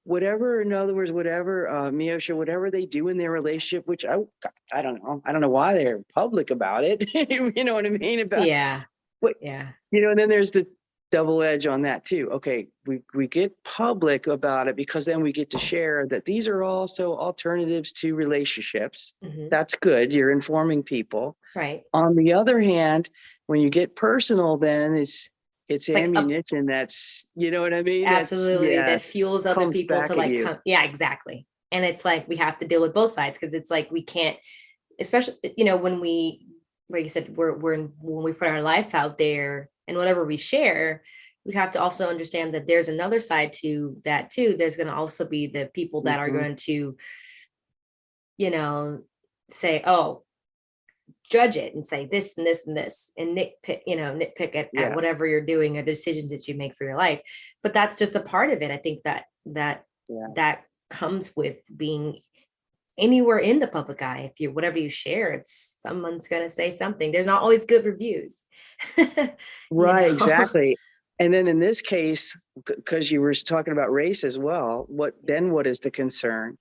Whatever, in other words, whatever, Meosha, whatever they do in their relationship, which I don't know. I don't know why they're public about it. You know what I mean? Yeah. Yeah. And then there's the double edge on that too. Okay, we get public about it because then we get to share that these are also alternatives to relationships. That's good. You're informing people. Right. On the other hand, when you get personal, then it's ammunition that's, you know what I mean? Absolutely. That fuels other people to like come. Yeah, exactly. And it's like we have to deal with both sides, because it's like we can't, especially, when we, like you said, when we put our life out there and whatever we share, we have to also understand that there's another side to that too. There's going to also be the people that are going to, say, oh, judge it and say this and this and this and nitpick at whatever you're doing or the decisions that you make for your life. But that's just a part of it. I think that comes with being anywhere in the public eye. If whatever you share, someone's going to say something. There's not always good reviews. Right, exactly. And then in this case, because you were talking about race as well, what is the concern?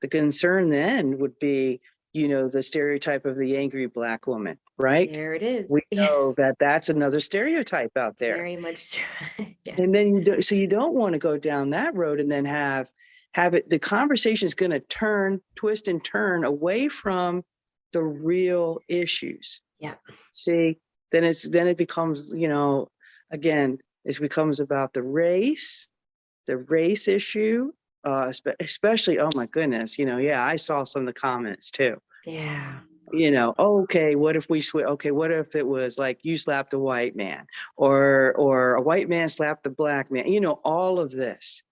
The concern then would be, the stereotype of the angry Black woman, right? There it is. We know that's another stereotype out there. Very much. Yes. And then you don't want to go down that road and then have it. The conversation is going to twist and turn away from the real issues. Yeah. See, then it becomes, again, it becomes about the race issue. Especially, oh my goodness, I saw some of the comments too. Yeah. Okay, what if we switch? Okay, what if it was like you slapped a white man or a white man slapped the Black man? All of this.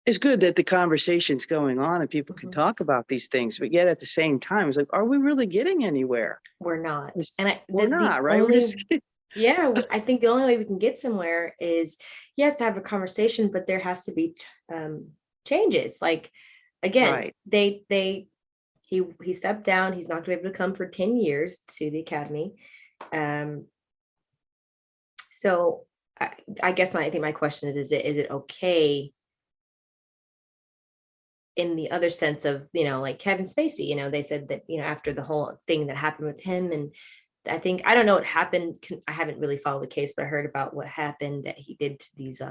It's good that the conversation's going on and people can talk about these things, but yet at the same time, it's like, are we really getting anywhere? We're not. We're not, right? Yeah, I think the only way we can get somewhere is, yes, to have a conversation, but there has to be changes. Like, again, right. He stepped down. He's not going to be able to come for 10 years to the academy. So I guess I think my question is it okay in the other sense of, like Kevin Spacey, they said that, after the whole thing that happened with him, and I don't know what happened. I haven't really followed the case, but I heard about what happened that he did to these,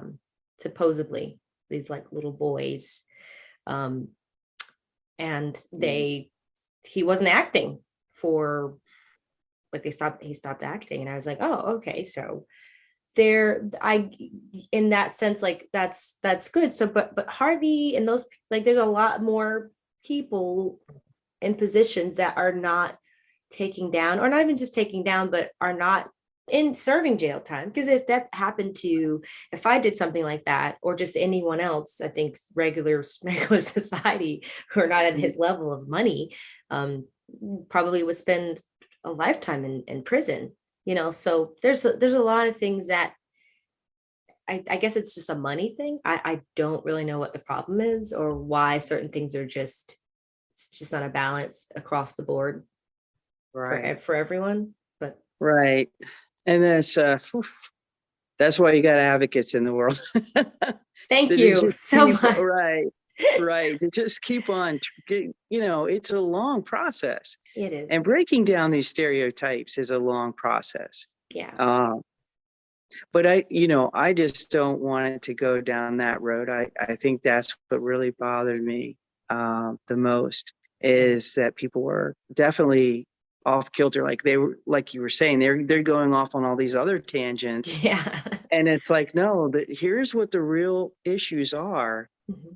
supposedly these like little boys. And he wasn't acting for, like he stopped acting. And I was like, oh, okay. So in that sense, like that's good. So, but Harvey and those, like, there's a lot more people in positions that are not taking down, or not even just taking down, but are not in serving jail time. Because if that happened if I did something like that, or just anyone else, I think regular society who are not at his level of money, probably would spend a lifetime in prison. So there's a lot of things that I guess it's just a money thing. I don't really know what the problem is, or why certain things are it's just not a balance across the board. Right. for everyone. But Right. And that's why you got advocates in the world. thank That is you just so keep much. right. Right. To just keep on, it's a long process. It is. And breaking down these stereotypes is a long process. Yeah. But I just don't want it to go down that road. I think that's what really bothered me the most, is that people were definitely off kilter. Like they were, like you were saying, they're going off on all these other tangents. Yeah. And it's like, no, here's what the real issues are. Mm-hmm.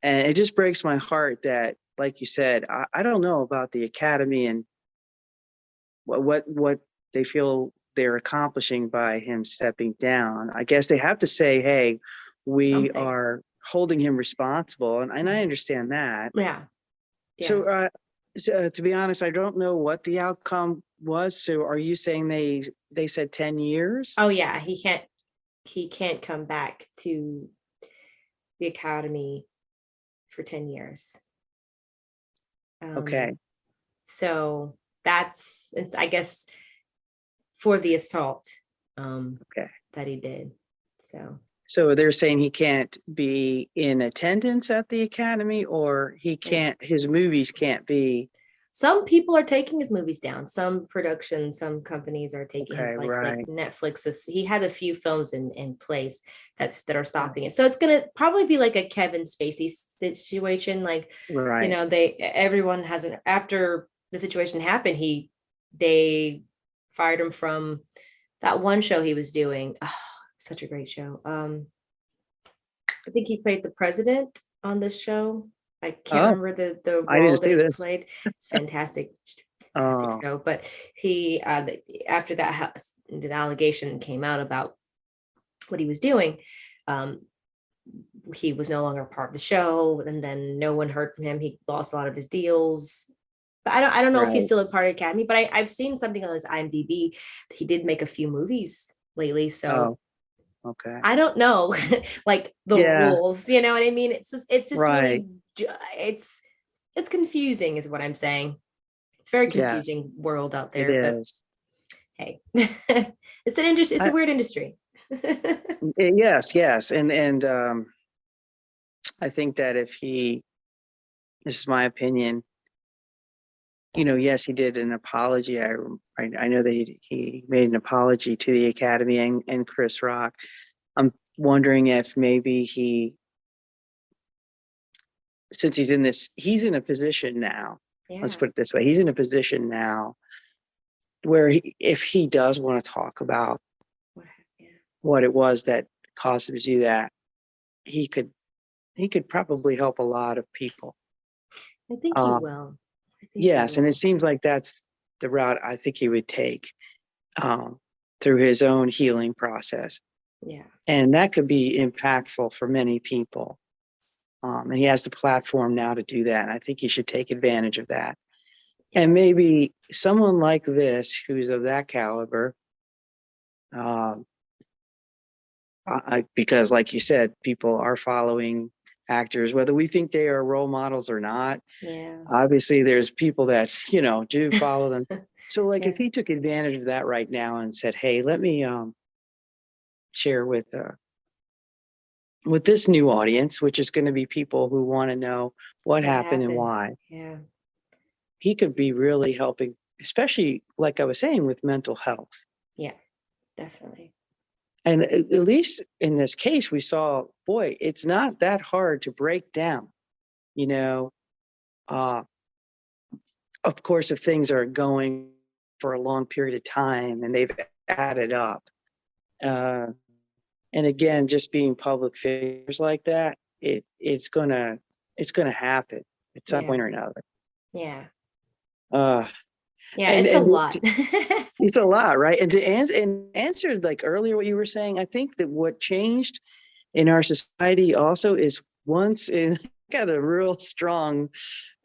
And it just breaks my heart that, like you said, I don't know about the academy and what they feel they're accomplishing by him stepping down. I guess they have to say, hey, we Something. are holding him responsible. And I understand that. Yeah. Yeah. So to be honest, I don't know what the outcome was. So are you saying they said 10 years? Oh yeah, he can't come back to the academy for 10 years. Okay. So that's, I guess, for the assault Okay. that he did. So they're saying he can't be in attendance at the academy, or his movies can't be. Some people are taking his movies down. Some productions, some companies are taking him, like Netflix. He had a few films in place that are stopping it. So it's gonna probably be like a Kevin Spacey situation. Like, everyone hasn't, after the situation happened, they fired him from that one show he was doing. Oh, such a great show. I think he played the president on this show. I can't remember the role that he played. It's fantastic show. But he, after that, the allegation came out about what he was doing, he was no longer part of the show, and then no one heard from him. He lost a lot of his deals. But I don't know if he's still a part of the academy. But I've seen something on his IMDb. He did make a few movies lately, so. Okay. I don't know, like the rules, you know what I mean? It's just really, it's confusing is what I'm saying. It's very confusing world out there. It is. Hey, it's an industry. It's a weird industry. Yes. And I think that this is my opinion, yes, he did an apology. I know that he made an apology to the Academy and Chris Rock. I'm wondering if maybe since he's in a position now, let's put it this way, he's in a position now where if he does want to talk about what it was that caused him to do that, he could probably help a lot of people. I think he will. Yes, and it seems like that's the route I think he would take through his own healing process. Yeah. And that could be impactful for many people. And he has the platform now to do that. And I think he should take advantage of that. And maybe someone like this, who's of that caliber, because like you said, people are following actors, whether we think they are role models or not. Yeah. Obviously, there's people that, do follow them. So like if he took advantage of that right now and said, hey, let me share with this new audience, which is going to be people who want to know what happened and why. Yeah. He could be really helping, especially like I was saying, with mental health. Yeah, definitely. And at least in this case, we saw, boy, it's not that hard to break down, of course, if things are going for a long period of time and they've added up, and again, just being public figures like that, it's gonna happen at some point or another. Yeah. And it's a lot. It's a lot, right? And to answer like earlier what you were saying, I think that what changed in our society also is got a real strong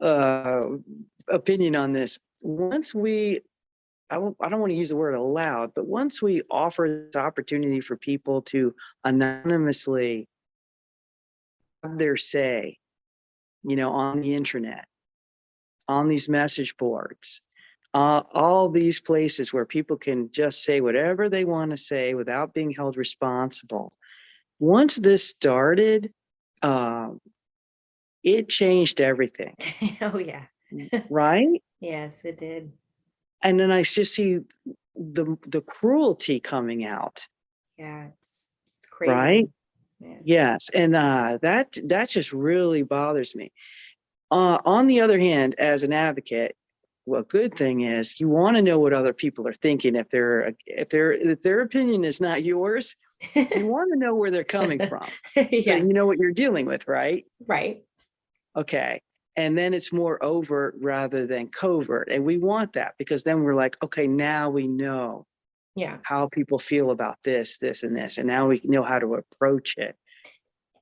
opinion on this. Once I don't want to use the word allowed, but once we offer this opportunity for people to anonymously have their say, on the internet, on these message boards, all these places where people can just say whatever they want to say without being held responsible. Once this started, it changed everything. Oh yeah. Right? Yes, it did. And then I just see the cruelty coming out. Yeah, it's crazy. Right? Yeah. Yes. And that just really bothers me. On the other hand, as an advocate, well, good thing is you want to know what other people are thinking. If their opinion is not yours, you want to know where they're coming from. Yeah. So you know what you're dealing with, right? Right. Okay. And then it's more overt rather than covert. And we want that because then we're like, okay, now we know how people feel about this, and this. And now we know how to approach it.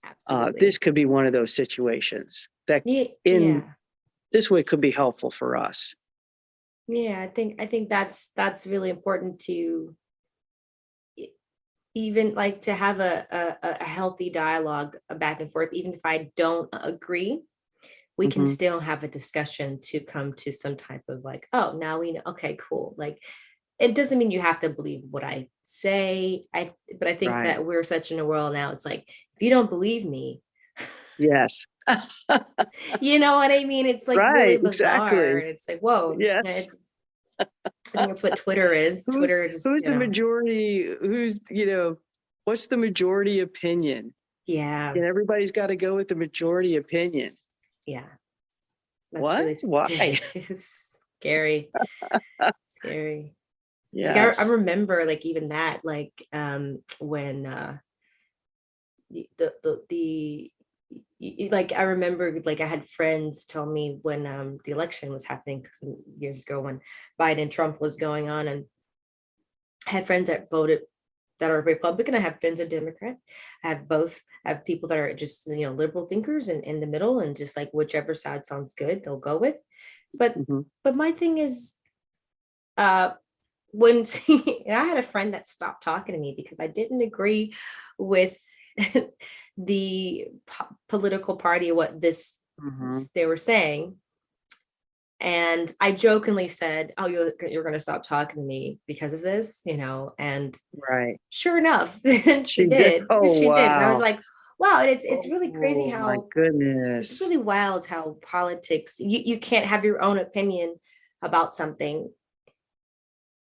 Absolutely. This could be one of those situations that this way could be helpful for us. Yeah, I think that's really important to even like to have a healthy dialogue back and forth. Even if I don't agree, we can still have a discussion to come to some type of like, oh, now we know. Okay, cool. Like, it doesn't mean you have to believe what I say. But I think that we're such in a world now. It's like, if you don't believe me, yes. You know what I mean? It's like really bizarre. Exactly. And it's like, whoa. Yes. I think that's what Twitter is. Twitter is who's the majority? What's the majority opinion? Yeah. And everybody's got to go with the majority opinion. Yeah. That's what? Really why? It's scary. Scary. Yeah. Like I remember like even that, like when like I remember like I had friends tell me when the election was happening some years ago when Biden and Trump was going on, and I had friends that voted that are Republican. I have friends that are Democrat. I have both. I have people that are just liberal thinkers and in the middle, and just like whichever side sounds good, they'll go with. But my thing is, when I had a friend that stopped talking to me because I didn't agree with the political party, what they were saying. And I jokingly said, oh, you're going to stop talking to me because of this, and sure enough, she did. Oh, she wow. did. And I was like, wow. And it's really crazy how, my goodness, it's really wild how politics, you can't have your own opinion about something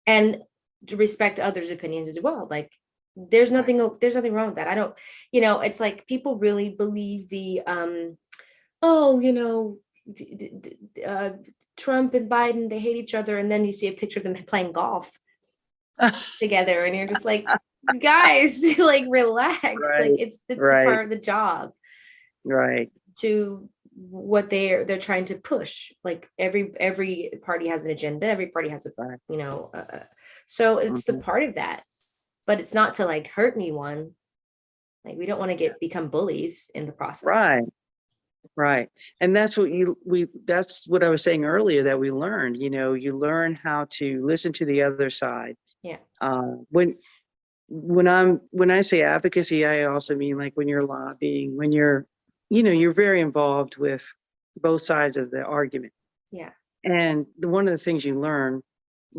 and to respect others' opinions as well. Like, there's nothing wrong with that. I don't, it's like people really believe the, Trump and Biden, they hate each other. And then you see a picture of them playing golf together. And you're just like, guys, like, relax. Like it's a part of the job. Right. To what they're trying to push. Like every party has an agenda. Every party has so it's a part of that. But it's not to like hurt anyone. Like we don't want to become bullies in the process. Right. And that's what that's what I was saying earlier that we learned, you learn how to listen to the other side. Yeah. When I say advocacy, I also mean like when you're lobbying, when you're very involved with both sides of the argument. Yeah. And one of the things you learn,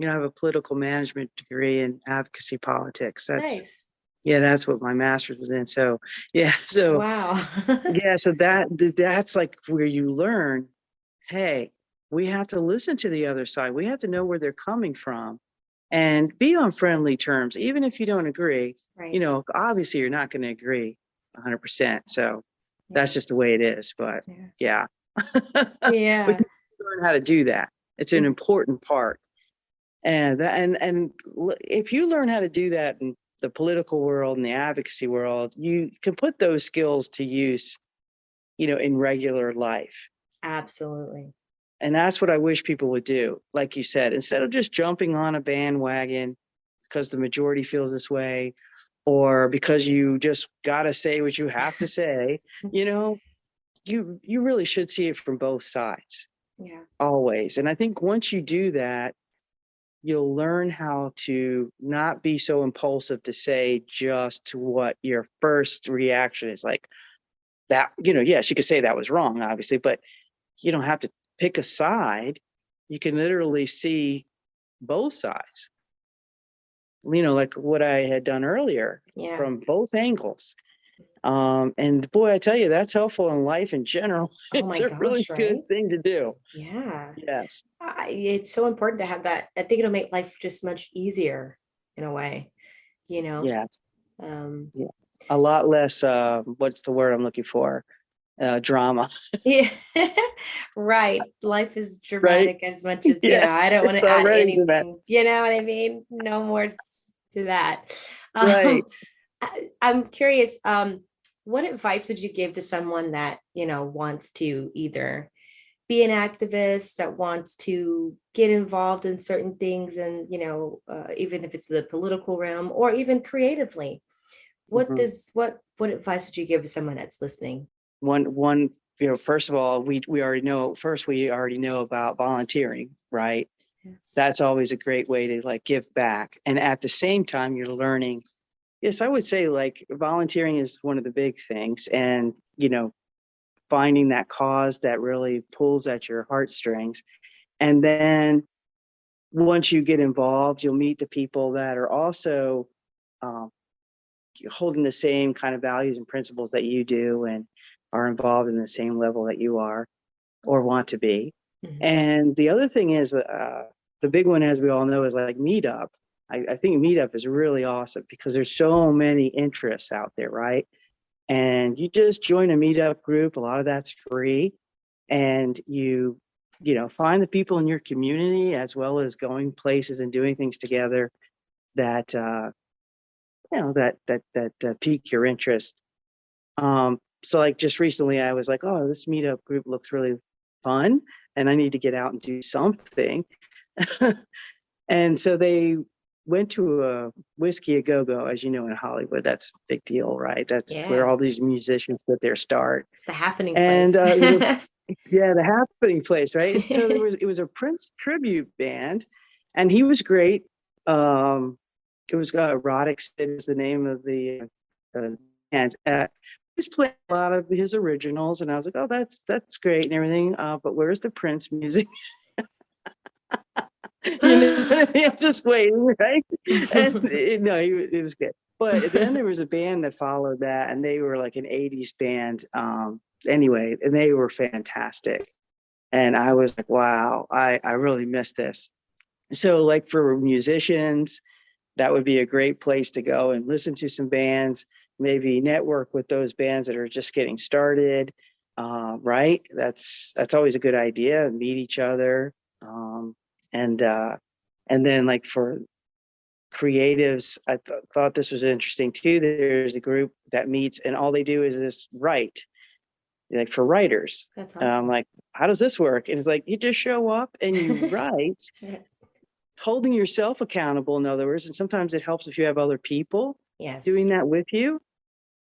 I have a political management degree in advocacy politics. That's nice. Yeah, that's what my master's was in. So, yeah. So, wow. Yeah. So that's like where you learn, hey, we have to listen to the other side. We have to know where they're coming from and be on friendly terms, even if you don't agree. Right. Obviously you're not going to agree 100%. So that's just the way it is. But yeah. Yeah. But you learn how to do that. It's an important part. And if you learn how to do that in the political world and the advocacy world, you can put those skills to use, in regular life. Absolutely. And that's what I wish people would do. Like you said, instead of just jumping on a bandwagon because the majority feels this way, or because you just got to say what you have to say, you really should see it from both sides. Yeah. Always. And I think once you do that, you'll learn how to not be so impulsive to say just what your first reaction is like that. Yes, you could say that was wrong, obviously, but you don't have to pick a side, you can literally see both sides, like what I had done earlier from both angles. And boy, I tell you, that's helpful in life in general. Oh my It's a really gosh, good right? thing to do. Yeah. Yes. It's so important to have that. I think it'll make life just much easier in a way, Yes. Um, Yeah. A lot less, what's the word I'm looking for? Drama. yeah, right. Life is Right? dramatic as much as, I Yes. don't want It's to add already that. anything, you know what I mean? No more to that. Right. I'm curious, what advice would you give to someone that, wants to either be an activist, that wants to get involved in certain things and, even if it's the political realm or even creatively? Mhm. What advice would you give to someone that's listening? One, first of all, we already know, we already know about volunteering, right? Yeah. That's always a great way to like give back. And at the same time, you're learning. Yes, I would say like volunteering is one of the big things. And, finding that cause that really pulls at your heartstrings. And then once you get involved, you'll meet the people that are also um, holding the same kind of values and principles that you do and are involved in the same level that you are or want to be. Mhm. And the other thing is the big one, as we all know, is like Meetup. I think Meetup is really awesome because there's so many interests out there, right? And you just join a Meetup group. A lot of that's free. And you find the people in your community as well as going places and doing things together that pique your interest. So like just recently I was like, oh, this Meetup group looks really fun and I need to get out and do something. And so they went to a Whiskey a Go-Go, as you know, in Hollywood. That's a big deal, right? That's where Yeah, all these musicians get their start. it's the happening And place. yeah, the happening place, right? So it was a Prince tribute band, and he was great. It was Erotic Sid is the name of the band. He was playing a lot of his originals, and I was like, oh, that's great and everything. But where's the Prince music? I'm just waiting, right? And no, it was good. But then there was a band that followed that, and they were like an 80s band. Anyway, and they were fantastic. And I was like, wow, I really miss this. So like for musicians, that would be a great place to go and listen to some bands, maybe network with those bands that are just getting started. Right? That's always a good idea. Meet each other. And then like for creatives, I thought this was interesting too. There's a group that meets and all they do is this write, like for writers. That's awesome. Like, how does this work? And it's like, you just show up and you write, holding yourself accountable, in other words. And sometimes it helps if you have other people doing Yes. that with you,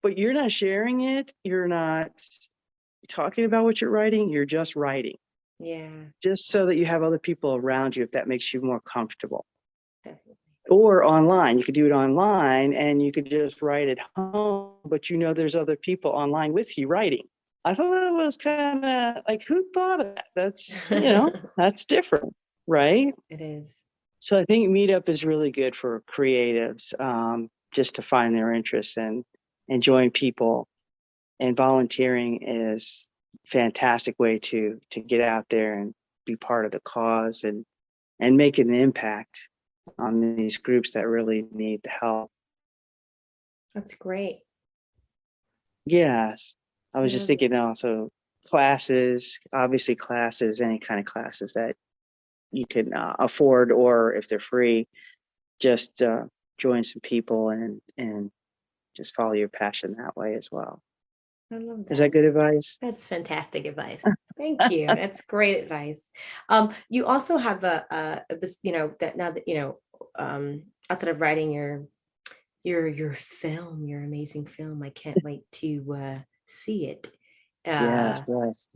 but you're not sharing it. You're not talking about what you're writing. You're just writing, Yeah, just so that you have other people around you if that makes you more comfortable. definitely. Or online, you could do it online and you could just write at home, but there's other people online with you writing. I thought that was kind of like, who thought of that? That's, that's different, right? It is. So I think Meetup is really good for creatives, just to find their interests and join people. And volunteering is a fantastic way to get out there and be part of the cause and make an impact on these groups that really need the help. That's great. Yes. I was just Love it. thinking also classes, obviously classes, any kind of classes that you can afford, or if they're free, just join some people and just follow your passion that way as well. I love Is that that. good advice? That's fantastic advice. Thank you. That's great advice. You also have this, that now that, outside of writing your film, your amazing film, I can't wait to see it. Yes, Uh, yes.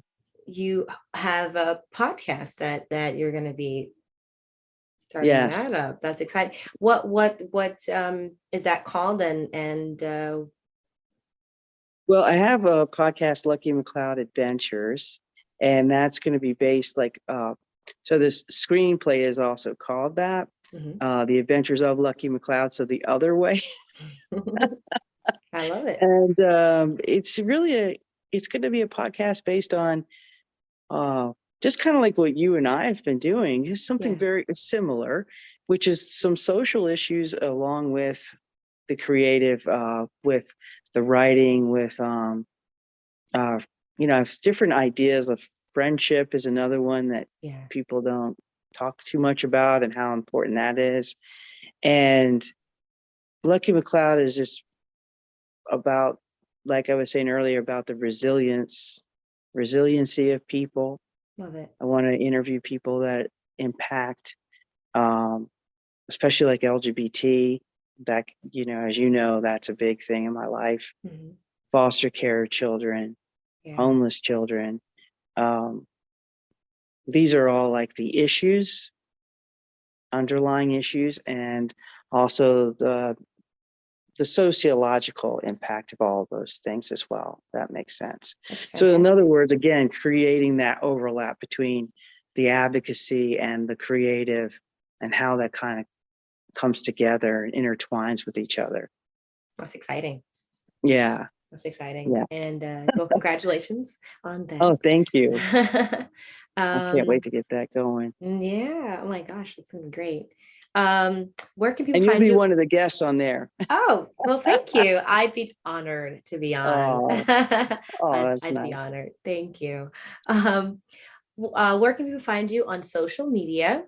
you have a podcast that you're going to be starting Yes. that up. That's exciting. What is that called? And Well, I have a podcast, Lucky McCloud Adventures, And that's going to be based so this screenplay is also called that, The Adventures of Lucky McCloud. So the other way. I love it. And it's going to be a podcast based on just kind of like what you and I have been doing, is something very similar, which is some social issues along with the creative, with the writing, with different ideas of friendship is another one that people don't talk too much about, and how important that is. And Lucky McCloud is just about, like I was saying earlier, about the resiliency of people. Love it. I want to interview people that impact, especially like LGBT. That, as you know, that's a big thing in my life. Foster care children, homeless children. These are all like the issues, underlying issues, and also the sociological impact of all of those things as well. That makes sense. So in other words, again, creating that overlap between the advocacy and the creative, and how that kind of comes together and intertwines with each other. That's exciting. Yeah. That's exciting. Yeah. And well, congratulations on that. Oh, thank you. I can't wait to get that going. Yeah. Oh my gosh, that's gonna be great. Where can people and find you? And you'll be one of the guests on there. Oh, well, thank you. I'd be honored to be on. That's I'd nice. be honored. Thank you. Where can people find you on social media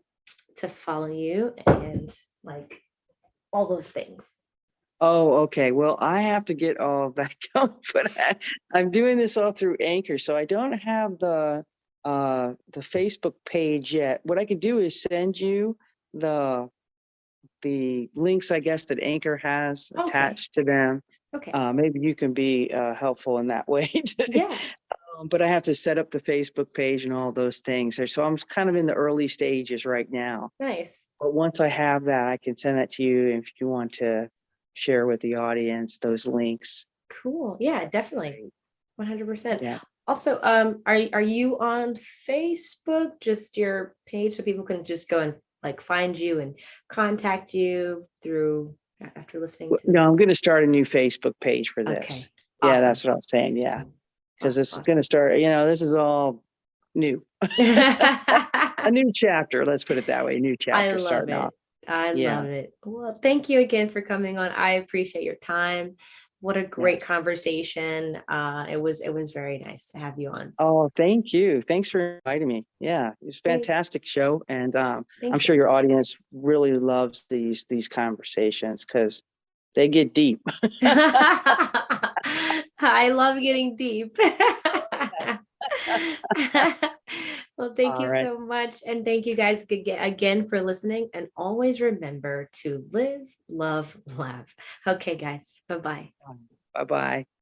to follow you and like all those things? Oh, okay. Well, I have to get all of that going, but I'm doing this all through Anchor, so I don't have the Facebook page yet. What I could do is send you the links, I guess, that Anchor has attached to them. Okay. Maybe you can be helpful in that way. Yeah. But I have to set up the Facebook page and all those things. So I'm kind of in the early stages right now. Nice. But once I have that, I can send that to you if you want to share with the audience those links. Cool. Yeah, definitely. 100%. Yeah. Also, are you on Facebook? Just your page, so people can just go and like find you and contact you through after listening to No, I'm going to start a new Facebook page for this. Okay. Yeah, Awesome. that's what I'm saying. Yeah. Because this is going to start, this is all new. A new chapter. Let's put it that way. A new chapter starting off. I love it. Well, thank you again for coming on. I appreciate your time. What a great conversation. It was very nice to have you on. Oh, thank you. Thanks for inviting me. Yeah, it was a fantastic show. And I'm sure your audience really loves these conversations because they get deep. I love getting deep. Well, thank you so much. And thank you guys again for listening. And always remember to live, love, laugh. Okay, guys. Bye-bye. Bye-bye.